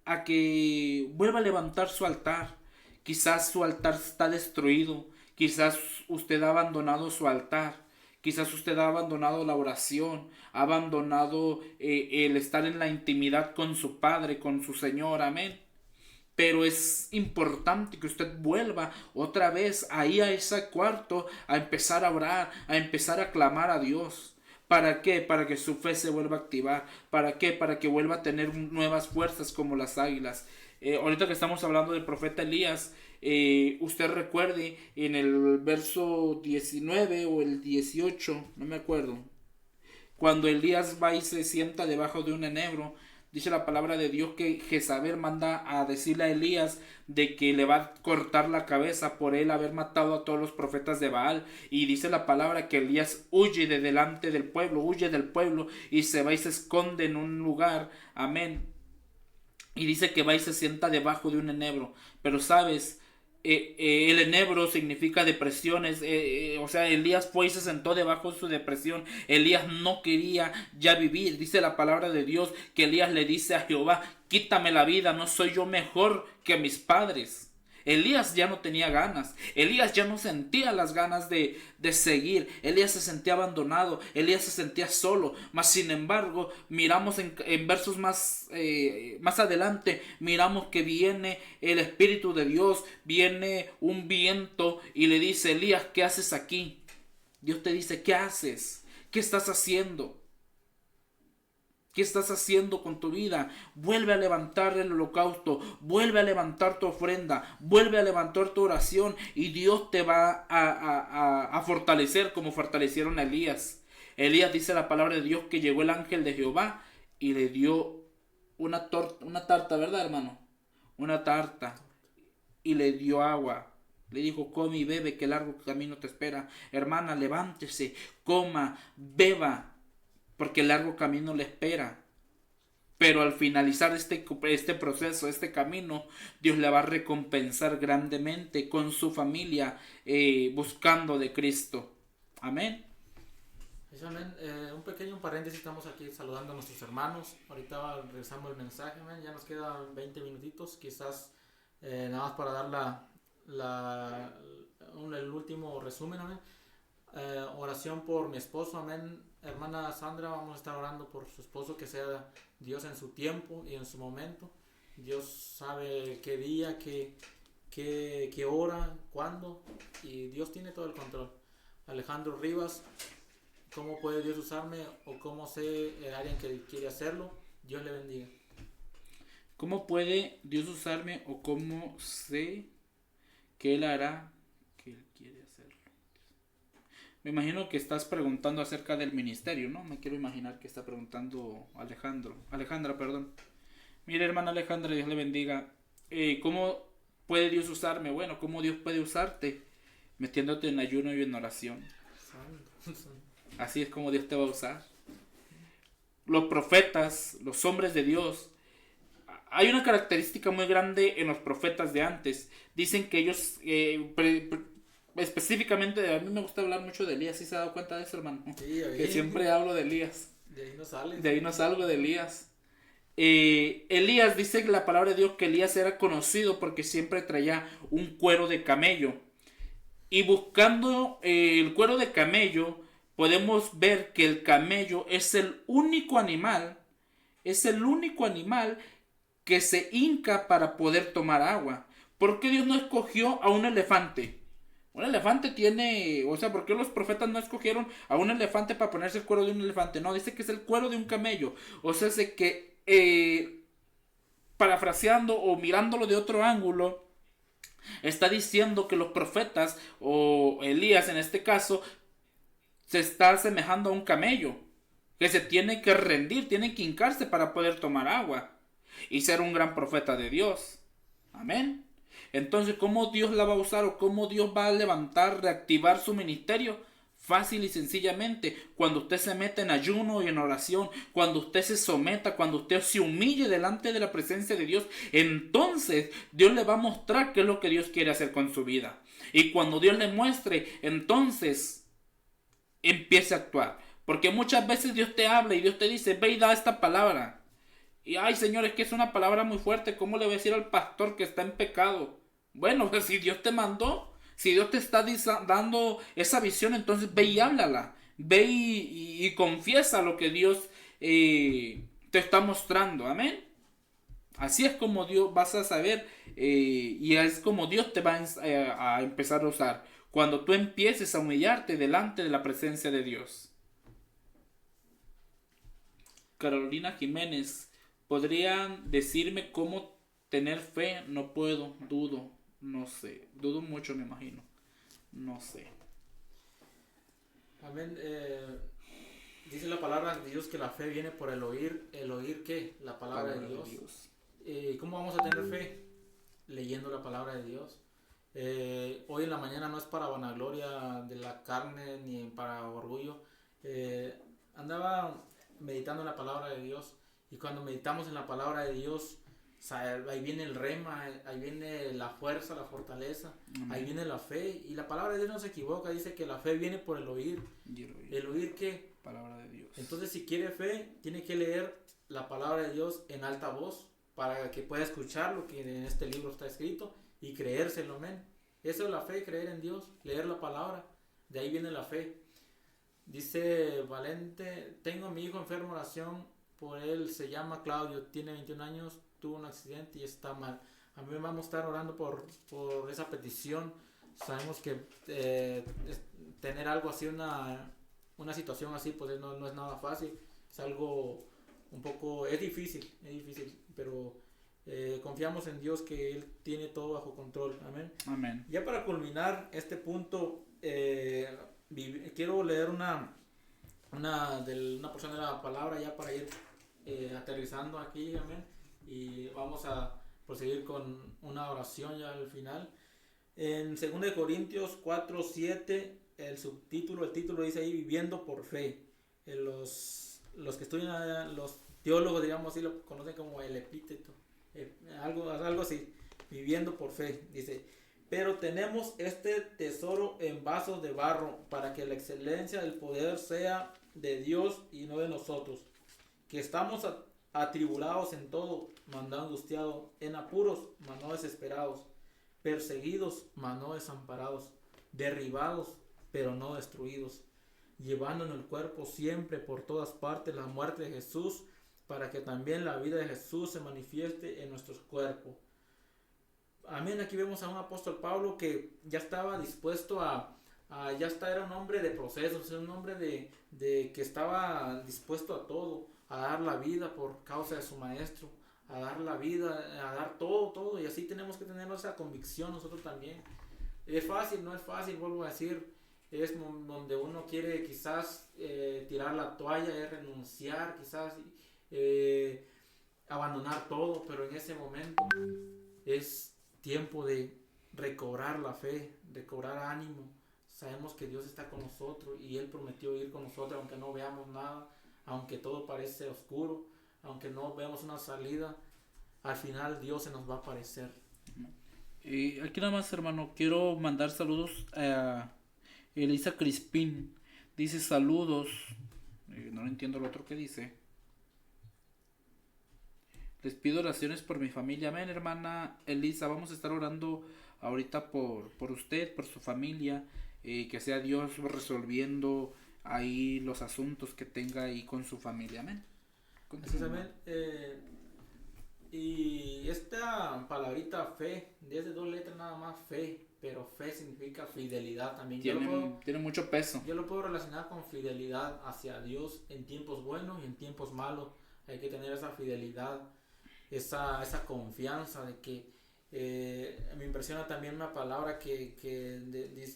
a que vuelva a levantar su altar. Quizás su altar está destruido, quizás usted ha abandonado su altar. Quizás usted ha abandonado la oración, ha abandonado el estar en la intimidad con su Padre, con su Señor, amén. Pero es importante que usted vuelva otra vez ahí a ese cuarto, a empezar a orar, a empezar a clamar a Dios. ¿Para qué? Para que su fe se vuelva a activar. ¿Para qué? Para que vuelva a tener nuevas fuerzas como las águilas. Ahorita que estamos hablando del profeta Elías, usted recuerde en el verso 19 o el 18, no me acuerdo, cuando Elías va y se sienta debajo de un enebro, dice la palabra de Dios que Jezabel manda a decirle a Elías de que le va a cortar la cabeza por él haber matado a todos los profetas de Baal. Y dice la palabra que Elías huye de delante del pueblo, huye del pueblo y se va y se esconde en un lugar, amén. Y dice que va y se sienta debajo de un enebro. Pero sabes, el enebro significa depresiones, o sea, Elías fue y se sentó debajo de su depresión. Elías no quería ya vivir. Dice la palabra de Dios que Elías le dice a Jehová, quítame la vida, no soy yo mejor que mis padres. Elías ya no tenía ganas, Elías ya no sentía las ganas de seguir, Elías se sentía abandonado, Elías se sentía solo, mas sin embargo miramos en versos más adelante, miramos que viene el Espíritu de Dios, viene un viento y le dice, Elías, ¿qué haces aquí? Dios te dice, ¿qué haces? ¿Qué estás haciendo? ¿Qué estás haciendo con tu vida? Vuelve a levantar el holocausto, vuelve a levantar tu ofrenda, vuelve a levantar tu oración y Dios te va a fortalecer como fortalecieron a Elías. Elías, dice la palabra de Dios, que llegó el ángel de Jehová y le dio una tarta, ¿verdad, hermano? Una tarta y le dio agua. Le dijo, come y bebe, que largo camino te espera. Hermana, levántese, coma, beba, porque el largo camino le espera. Pero al finalizar este proceso, este camino, Dios le va a recompensar grandemente con su familia, buscando de Cristo. Amén. Amén. Un pequeño paréntesis, estamos aquí saludando a nuestros hermanos. Ahorita regresamos el mensaje, amén. Ya nos quedan 20 minutitos, quizás nada más para dar el último resumen, amén. Oración por mi esposo, amén. Hermana Sandra, vamos a estar orando por su esposo, que sea Dios en su tiempo y en su momento. Dios sabe qué día, qué hora, cuándo, y Dios tiene todo el control. Alejandro Rivas, ¿cómo puede Dios usarme o cómo sé el área en que quiere hacerlo? Dios le bendiga. ¿Cómo puede Dios usarme o cómo sé que Él hará que Él quiere hacerlo? Me imagino que estás preguntando acerca del ministerio, ¿no? Me quiero imaginar que está preguntando Alejandra, perdón. Mire, hermana Alejandra, Dios le bendiga. ¿Cómo puede Dios usarme? Bueno, ¿cómo Dios puede usarte? Metiéndote en ayuno y en oración. Así es como Dios te va a usar. Los profetas, los hombres de Dios, hay una característica muy grande en los profetas de antes. Dicen que ellos, específicamente, a mí me gusta hablar mucho de Elías. ¿Sí se ha dado cuenta de eso, hermano? Sí, Que siempre hablo de Elías. De ahí no sales. De ahí no salgo de Elías. Elías, dice la palabra de Dios que Elías era conocido porque siempre traía un cuero de camello. Y buscando el cuero de camello, podemos ver que el camello es el único animal que se hinca para poder tomar agua. ¿Por qué Dios no escogió a un elefante? Un elefante tiene, o sea, ¿por qué los profetas no escogieron a un elefante para ponerse el cuero de un elefante? No, dice que es el cuero de un camello. O sea, es que, parafraseando o mirándolo de otro ángulo, está diciendo que los profetas, o Elías en este caso, se está asemejando a un camello, que se tiene que rendir, tiene que hincarse para poder tomar agua y ser un gran profeta de Dios. Amén. Entonces, ¿cómo Dios la va a usar o cómo Dios va a levantar, reactivar su ministerio? Fácil y sencillamente, cuando usted se mete en ayuno y en oración, cuando usted se someta, cuando usted se humille delante de la presencia de Dios, entonces Dios le va a mostrar qué es lo que Dios quiere hacer con su vida. Y cuando Dios le muestre, entonces empiece a actuar. Porque muchas veces Dios te habla y Dios te dice, ve y da esta palabra. Y ay, Señor, es que es una palabra muy fuerte. ¿Cómo le voy a decir al pastor que está en pecado? Bueno, pues si Dios te mandó, si Dios te está dando esa visión, entonces ve y háblala. Ve y confiesa lo que Dios te está mostrando. Amén. Así es como Dios vas a saber y es como Dios te va a empezar a usar. Cuando tú empieces a humillarte delante de la presencia de Dios. Carolina Jiménez, ¿podrían decirme cómo tener fe? No puedo, dudo, no sé. Dudo mucho, me imagino. No sé. Amén. Dice la palabra de Dios que la fe viene por el oír. ¿El oír qué? La palabra de Dios. ¿Cómo vamos a tener fe? Leyendo la palabra de Dios. Hoy en la mañana no es para vanagloria de la carne ni para orgullo. Andaba meditando en la palabra de Dios, y cuando meditamos en la palabra de Dios, ahí viene el rema, ahí viene la fuerza, la fortaleza, ahí viene la fe, y la palabra de Dios no se equivoca, dice que la fe viene por el oír. ¿El oír qué? Palabra de Dios. Entonces, si quiere fe, tiene que leer la palabra de Dios en alta voz para que pueda escuchar lo que en este libro está escrito y creérselo, amén. Eso es la fe, creer en Dios, leer la palabra, de ahí viene la fe. Dice Valente, tengo a mi hijo enfermo, oración por él, se llama Claudio, tiene 21 años, tuvo un accidente y está mal. A mí vamos a estar orando por esa petición. Sabemos que tener algo así, una situación así, pues no es nada fácil, es algo un poco, es difícil, pero confiamos en Dios que Él tiene todo bajo control, amén. Amén. Ya para culminar este punto, quiero leer una porción de la palabra ya para ir aterrizando aquí, amén, y vamos a proseguir con una oración ya al final. En 2 Corintios 4:7, el título dice ahí, viviendo por fe. Los que estudian, los teólogos, digamos así, lo conocen como el epíteto, algo así, viviendo por fe, dice. Pero tenemos este tesoro en vasos de barro, para que la excelencia del poder sea de Dios y no de nosotros, que estamos atribulados en todo, mas no angustiados, en apuros, mas no desesperados, perseguidos, mas no desamparados, derribados, pero no destruidos, llevando en el cuerpo siempre por todas partes la muerte de Jesús, para que también la vida de Jesús se manifieste en nuestros cuerpos. Amén. Aquí vemos a un apóstol Pablo que ya estaba dispuesto era un hombre de procesos, un hombre de que estaba dispuesto a todo, a dar la vida por causa de su maestro, a dar la vida, a dar todo, y así tenemos que tener esa convicción nosotros también. ¿Es fácil? No es fácil, vuelvo a decir, es donde uno quiere quizás tirar la toalla, es renunciar, quizás abandonar todo, pero en ese momento es tiempo de recobrar la fe, recobrar ánimo, sabemos que Dios está con nosotros y Él prometió ir con nosotros aunque no veamos nada, aunque todo parece oscuro, aunque no veamos una salida, al final Dios se nos va a aparecer. Y aquí nada más, hermano, quiero mandar saludos a Elisa Crispín. Dice saludos, no entiendo lo otro que dice. Les pido oraciones por mi familia. Amén, hermana Elisa. Vamos a estar orando ahorita por usted, por su familia. Que sea Dios resolviendo ahí los asuntos que tenga ahí con su familia. Amén. Así es, amén. Y esta palabrita fe, es de 2 letras nada más, fe. Pero fe significa fidelidad también. Tiene mucho peso. Yo lo puedo relacionar con fidelidad hacia Dios en tiempos buenos y en tiempos malos. Hay que tener esa fidelidad, esa confianza de que me impresiona también una palabra que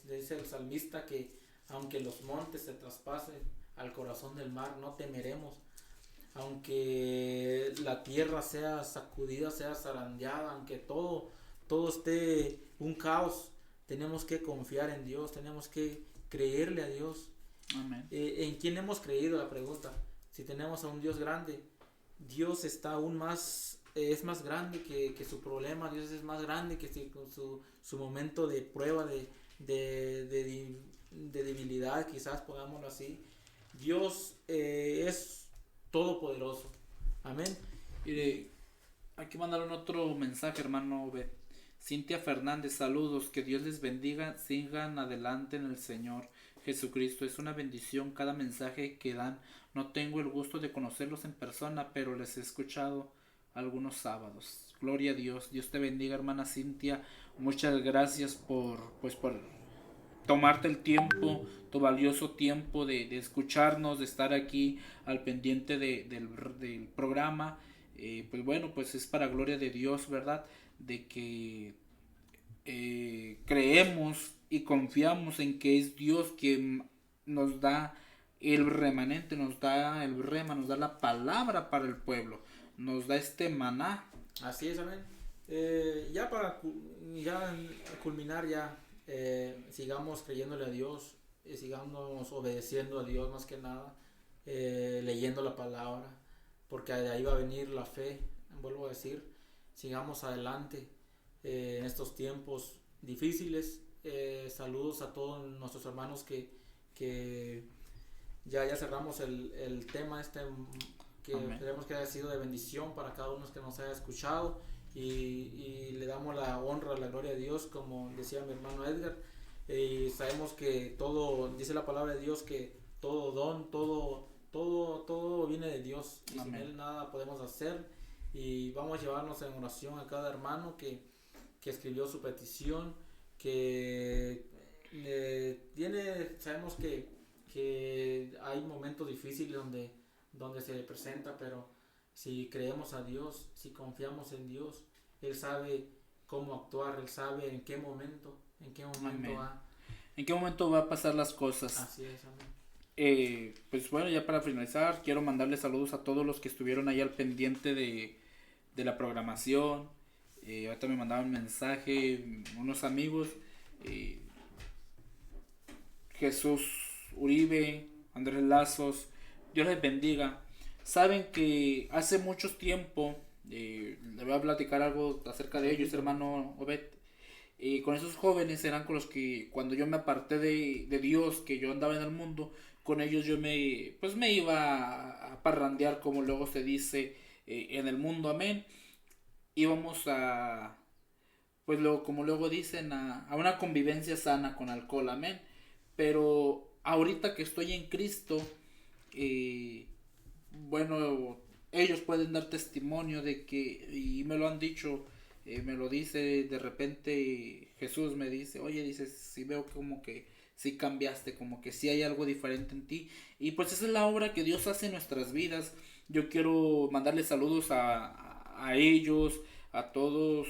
dice el salmista, que aunque los montes se traspasen al corazón del mar, no temeremos. Aunque la tierra sea sacudida, sea zarandeada, aunque todo esté un caos, tenemos que confiar en Dios, tenemos que creerle a Dios. Amén. ¿En quién hemos creído? La pregunta. Si tenemos a un Dios grande, Dios está aún más, es más grande que su problema. Dios es más grande que su momento de prueba, de debilidad, quizás pongámoslo así. Dios es todopoderoso. Amén. Y hay que mandar un otro mensaje, hermano. Cintia Fernández, saludos, que Dios les bendiga, sigan adelante en el Señor Jesucristo. Es una bendición cada mensaje que dan. No tengo el gusto de conocerlos en persona, pero les he escuchado algunos sábados. Gloria a Dios. Dios te bendiga, hermana Cintia. Muchas gracias por tomarte el tiempo, tu valioso tiempo de escucharnos, de estar aquí al pendiente del programa. Pues bueno, pues es para gloria de Dios, ¿verdad? De que creemos y confiamos en que es Dios quien nos da el remanente, nos da el rema, nos da la palabra para el pueblo, nos da este maná. Así es, amén. Ya para culminar sigamos creyéndole a Dios, sigamos obedeciendo a Dios más que nada, leyendo la palabra, porque de ahí va a venir la fe. Vuelvo a decir, sigamos adelante en estos tiempos difíciles. Saludos a todos nuestros hermanos que ya cerramos el tema que Amén. esperemos que haya sido de bendición para cada uno que nos haya escuchado, y le damos la honra, la gloria a Dios, como decía mi hermano Edgar. Y sabemos que todo, dice la palabra de Dios, que todo don, todo viene de Dios, y Amén. sin Él nada podemos hacer. Y vamos a llevarnos en oración a cada hermano que escribió su petición, que sabemos que hay momentos difíciles donde se le presenta, pero si creemos a Dios, si confiamos en Dios, Él sabe cómo actuar, Él sabe en qué momento Amén. va. ¿En qué momento va a pasar las cosas? Así es, amén. Pues bueno, ya para finalizar, quiero mandarle saludos a todos los que estuvieron ahí al pendiente de la programación. Ahorita me mandaban un mensaje unos amigos, Jesús Uribe, Andrés Lazos, Dios les bendiga. Saben que hace mucho tiempo, le voy a platicar algo acerca de ellos, hermano Obed. Con esos jóvenes eran con los que cuando yo me aparté de Dios, que yo andaba en el mundo, con ellos yo me iba a parrandear, como luego se dice, en el mundo, amén. Íbamos como luego dicen, a una convivencia sana con alcohol, amén. Pero ahorita que estoy en Cristo, bueno, ellos pueden dar testimonio de que, y me lo han dicho, me lo dice de repente Jesús, me dice, oye, dice, si veo como que sí cambiaste, como que sí hay algo diferente en ti. Y pues esa es la obra que Dios hace en nuestras vidas. Yo quiero mandarles saludos a ellos, a todos,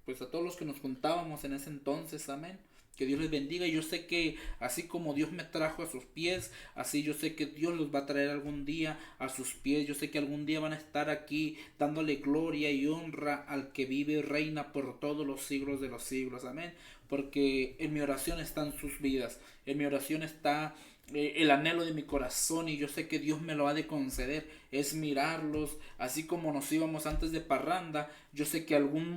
pues a todos los que nos juntábamos en ese entonces, amén. Que Dios les bendiga. Yo sé que así como Dios me trajo a sus pies, así yo sé que Dios los va a traer algún día a sus pies. Yo sé que algún día van a estar aquí dándole gloria y honra al que vive y reina por todos los siglos de los siglos. Amén. Porque en mi oración están sus vidas. En mi oración está el anhelo de mi corazón, y yo sé que Dios me lo ha de conceder, es mirarlos, así como nos íbamos antes de parranda. Yo sé que en algún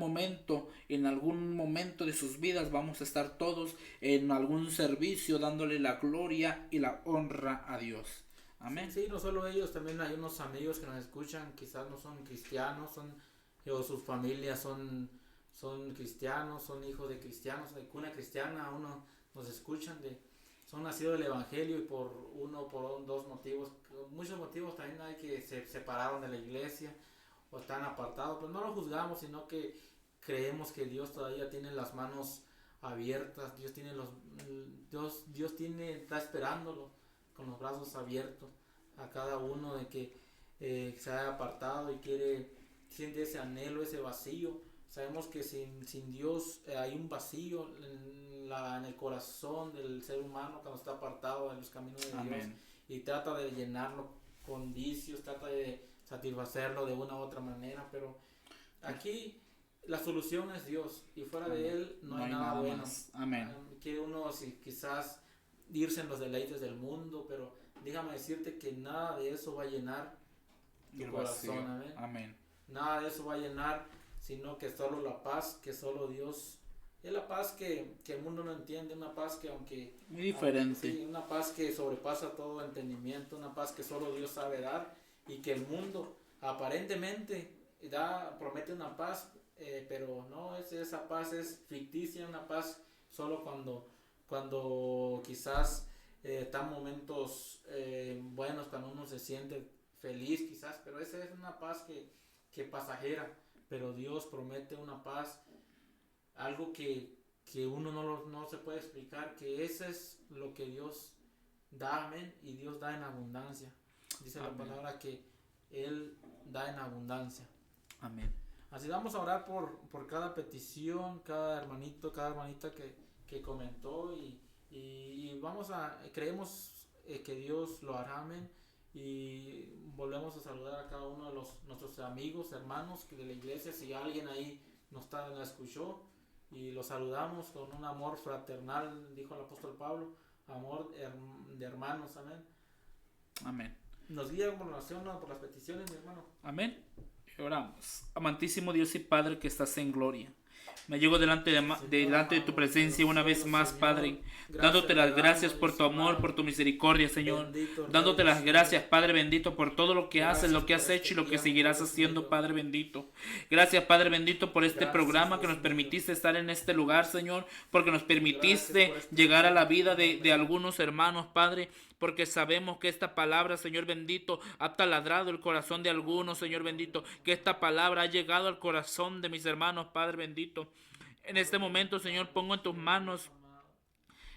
momento de sus vidas vamos a estar todos en algún servicio dándole la gloria y la honra a Dios. Amén. Sí, no solo ellos, también hay unos amigos que nos escuchan, quizás no son cristianos, o sus familias son cristianos, son hijos de cristianos, de cuna cristiana. Uno nos escuchan, son nacidos del evangelio, y por dos motivos, muchos motivos también hay, que se separaron de la iglesia o están apartados, pero no lo juzgamos, sino que creemos que Dios todavía tiene las manos abiertas. Dios está esperándolo con los brazos abiertos a cada uno de que se haya apartado y siente ese anhelo, ese vacío. Sabemos que sin Dios hay un vacío en el corazón del ser humano cuando está apartado de los caminos de Amén. Dios, y trata de llenarlo con vicios, trata de satisfacerlo de una u otra manera, pero aquí la solución es Dios, y fuera Amén. de Él no hay nada bueno. Más. Amén. Quiere uno quizás irse en los deleites del mundo, pero déjame decirte que nada de eso va a llenar tu corazón. Amén. Amén. Nada de eso va a llenar, sino que solo la paz, que solo Dios, es la paz que el mundo no entiende, una paz que muy diferente, sí, una paz que sobrepasa todo entendimiento, una paz que solo Dios sabe dar, y que el mundo aparentemente promete una paz, pero no, esa paz es ficticia, una paz solo cuando quizás están momentos buenos, cuando uno se siente feliz quizás, pero esa es una paz que pasajera. Pero Dios promete una paz, algo que uno no se puede explicar, que ese es lo que Dios da. Amén. Y Dios da en abundancia. Dice Amén. La palabra que Él da en abundancia. Amén. Así vamos a orar por cada petición, cada hermanito, cada hermanita que comentó, y creemos que Dios lo hará. Amén. Y volvemos a saludar a cada uno de nuestros amigos, hermanos de la iglesia. Si alguien ahí nos escuchó, y los saludamos con un amor fraternal, dijo el apóstol Pablo, amor de hermanos. Amén. Amén. Nos guía con oración por las peticiones, mi hermano. Amén. Y oramos. Amantísimo Dios y Padre que estás en gloria, me llego delante de tu presencia una vez más, Padre, dándote las gracias por tu amor, por tu misericordia, Señor, dándote las gracias, Padre bendito, por todo lo que haces, lo que has hecho y lo que seguirás haciendo, Padre bendito. Gracias, Padre bendito, por este programa que nos permitiste estar en este lugar, Señor, porque nos permitiste llegar a la vida de algunos hermanos, Padre, porque sabemos que esta palabra, Señor bendito, ha taladrado el corazón de algunos, Señor bendito, que esta palabra ha llegado al corazón de mis hermanos, Padre bendito. En este momento, Señor, pongo en tus manos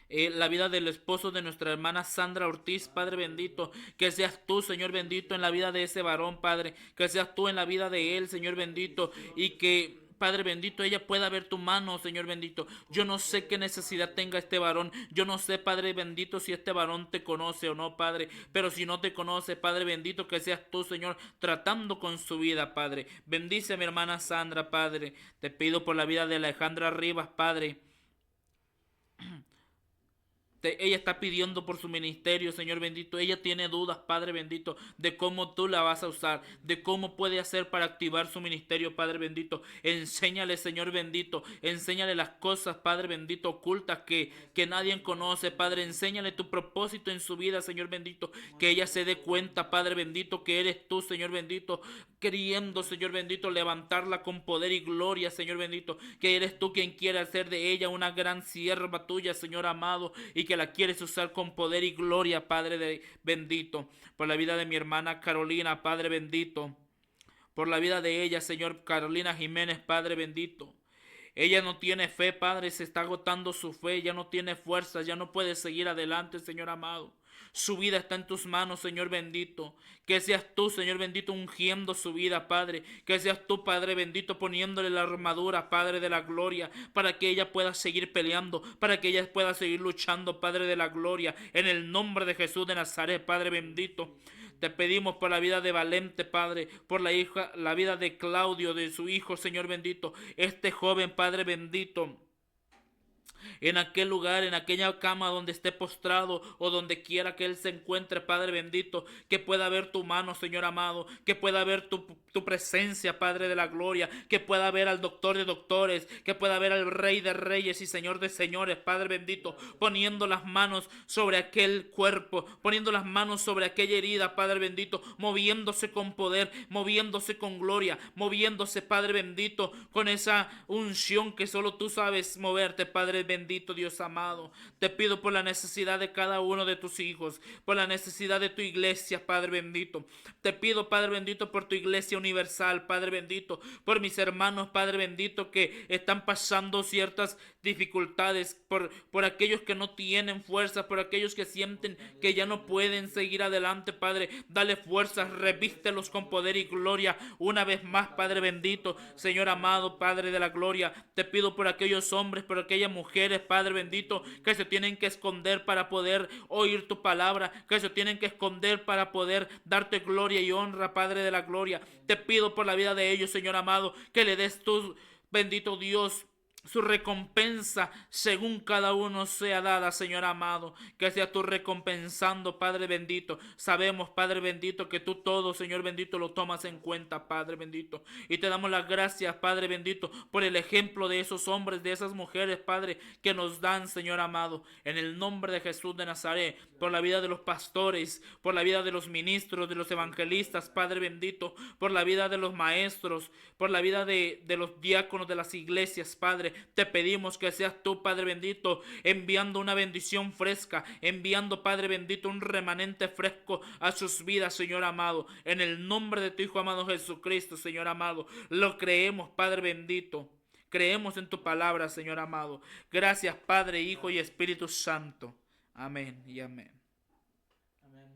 la vida del esposo de nuestra hermana Sandra Ortiz, Padre bendito, que seas tú, Señor bendito, en la vida de ese varón, Padre, que seas tú en la vida de él, Señor bendito, y que, Padre bendito, ella pueda ver tu mano, Señor bendito. Yo no sé qué necesidad tenga este varón, yo no sé, Padre bendito, si este varón te conoce o no, Padre, pero si no te conoce, Padre bendito, que seas tú, Señor, tratando con su vida, Padre. Bendice a mi hermana Sandra, Padre. Te pido por la vida de Alejandra Rivas, Padre. Ella está pidiendo por su ministerio, Señor bendito. Ella tiene dudas, Padre bendito, de cómo tú la vas a usar, de cómo puede hacer para activar su ministerio, Padre bendito. Enséñale, Señor bendito, enséñale las cosas, Padre bendito, ocultas que nadie conoce, Padre. Enséñale tu propósito en su vida, Señor bendito, que ella se dé cuenta, Padre bendito, que eres tú, Señor bendito, queriendo, Señor bendito, levantarla con poder y gloria, Señor bendito, que eres tú quien quiere hacer de ella una gran sierva tuya, Señor amado, y que la quieres usar con poder y gloria, Padre bendito. Por la vida de mi hermana Carolina, Padre bendito, por la vida de ella, Señor, Carolina Jiménez, Padre bendito. Ella no tiene fe, Padre, se está agotando su fe, ya no tiene fuerza, ya no puede seguir adelante, Señor amado. Su vida está en tus manos, Señor bendito. Que seas tú, Señor bendito, ungiendo su vida, Padre. Que seas tú, Padre bendito, poniéndole la armadura, Padre de la gloria, para que ella pueda seguir peleando, para que ella pueda seguir luchando, Padre de la gloria. En el nombre de Jesús de Nazaret, Padre bendito. Te pedimos por la vida de Valente, Padre, por la vida de Claudio, de su hijo, Señor bendito. Este joven, Padre bendito, en aquel lugar, en aquella cama donde esté postrado o donde quiera que él se encuentre, Padre bendito, que pueda ver tu mano, Señor amado, que pueda ver tu presencia, Padre de la gloria, que pueda ver al doctor de doctores, que pueda ver al Rey de reyes y Señor de señores, Padre bendito, poniendo las manos sobre aquel cuerpo, poniendo las manos sobre aquella herida, Padre bendito, moviéndose con poder, moviéndose con gloria, moviéndose, Padre bendito, con esa unción que solo tú sabes moverte, Padre bendito, Dios amado. Te pido por la necesidad de cada uno de tus hijos, por la necesidad de tu iglesia, Padre bendito. Te pido, Padre bendito, por tu iglesia universal, Padre bendito, por mis hermanos, Padre bendito, que están pasando ciertas dificultades, por aquellos que no tienen fuerza, por aquellos que sienten que ya no pueden seguir adelante, Padre. Dale fuerzas, revístelos con poder y gloria una vez más, Padre bendito. Señor amado, Padre de la gloria, te pido por aquellos hombres, por aquellas mujeres, Padre bendito, que se tienen que esconder para poder oír tu palabra, que se tienen que esconder para poder darte gloria y honra, Padre de la gloria. Te pido por la vida de ellos, Señor amado, que le des tu bendito Dios su recompensa según cada uno sea dada, Señor amado, que sea tú recompensando, Padre bendito. Sabemos, Padre bendito, que tú todo, Señor bendito, lo tomas en cuenta, Padre bendito, y te damos las gracias, Padre bendito, por el ejemplo de esos hombres, de esas mujeres, Padre, que nos dan, Señor amado, en el nombre de Jesús de Nazaret, por la vida de los pastores, por la vida de los ministros, de los evangelistas, Padre bendito, por la vida de los maestros, por la vida de los diáconos de las iglesias, Padre. Te pedimos que seas tú, Padre bendito, enviando una bendición fresca, enviando, Padre bendito, un remanente fresco a sus vidas, Señor amado, en el nombre de tu Hijo amado Jesucristo, Señor amado. Lo creemos, Padre bendito, creemos en tu palabra, Señor amado. Gracias, Padre, Hijo y Espíritu Santo. Amén y amén. Amén.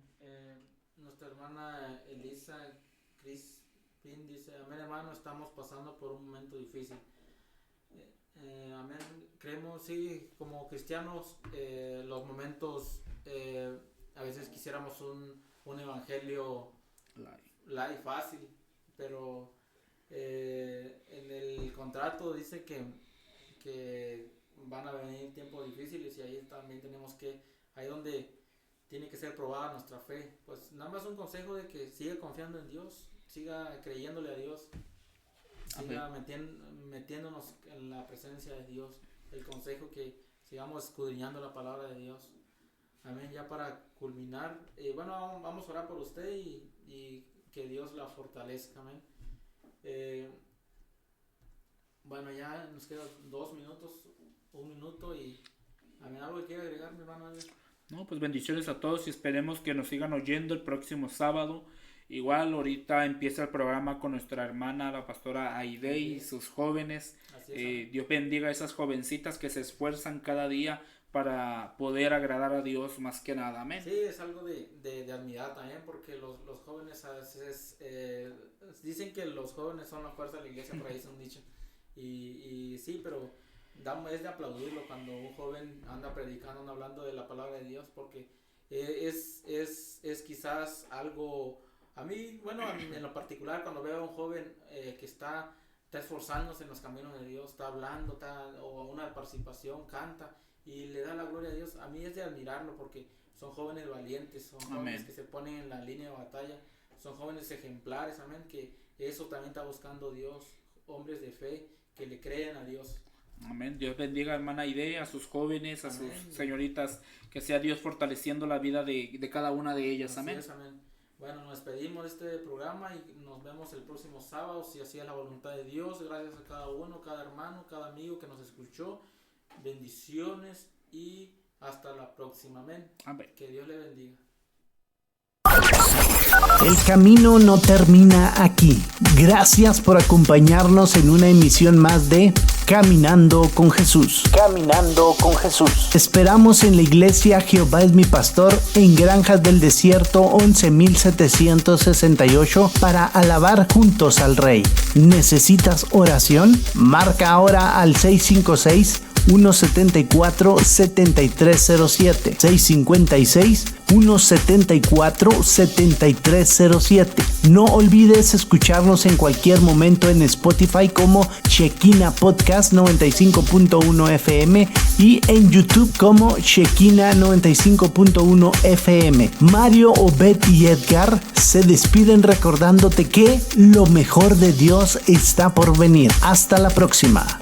Nuestra hermana Elisa Crispin dice: amén, hermano, estamos pasando por un momento difícil. Amén. Creemos, sí, como cristianos, los momentos, a veces quisiéramos un evangelio light, fácil, pero en el contrato dice que van a venir tiempos difíciles, y ahí también tenemos que, ahí donde tiene que ser probada nuestra fe. Pues nada más un consejo de que siga confiando en Dios, siga creyéndole a Dios, siga metiéndonos en la presencia de Dios. El consejo, que sigamos escudriñando la palabra de Dios. Amén. Ya para culminar, bueno, vamos a orar por usted y que Dios la fortalezca. Amén. Bueno, ya nos quedan 2 minutos, 1 minuto, y amén. ¿Algo que quiera agregar, mi hermano? No, pues bendiciones a todos y esperemos que nos sigan oyendo el próximo sábado. Igual ahorita empieza el programa con nuestra hermana, la pastora Aide, y sus jóvenes. Dios bendiga a esas jovencitas que se esfuerzan cada día para poder agradar a Dios más que nada. Amén. Sí, es algo de admirar también, porque los jóvenes a veces dicen que los jóvenes son la fuerza de la iglesia, por ahí es un dicho. Y sí, pero es de aplaudirlo cuando un joven anda predicando, anda hablando de la palabra de Dios, porque es quizás algo... A mí, bueno, en lo particular, cuando veo a un joven que está esforzándose en los caminos de Dios, está hablando, o una participación, canta y le da la gloria a Dios, a mí es de admirarlo, porque son jóvenes valientes, son jóvenes que se ponen en la línea de batalla, son jóvenes ejemplares, amén, que eso también está buscando Dios, hombres de fe que le creen a Dios. Amén. Dios bendiga, hermana Aide, a sus jóvenes, a amén. Sus señoritas, que sea Dios fortaleciendo la vida de cada una de ellas. Amén. Así es, amén. Bueno, nos despedimos de este programa y nos vemos el próximo sábado, si así es la voluntad de Dios. Gracias a cada uno, cada hermano, cada amigo que nos escuchó. Bendiciones y hasta la próxima. Amén. Amén. Que Dios le bendiga. El camino no termina aquí. Gracias por acompañarnos en una emisión más de Caminando con Jesús. Caminando con Jesús. Esperamos en la iglesia Jehová es mi pastor en Granjas del Desierto 11768 para alabar juntos al Rey. ¿Necesitas oración? Marca ahora al 656-174-7307. 656-174-7307. No olvides escucharnos en cualquier momento en Spotify como Shekinah Podcast 95.1 FM y en YouTube como Shekinah 95.1 FM. Mario, Obed y Edgar se despiden recordándote que lo mejor de Dios está por venir. Hasta la próxima.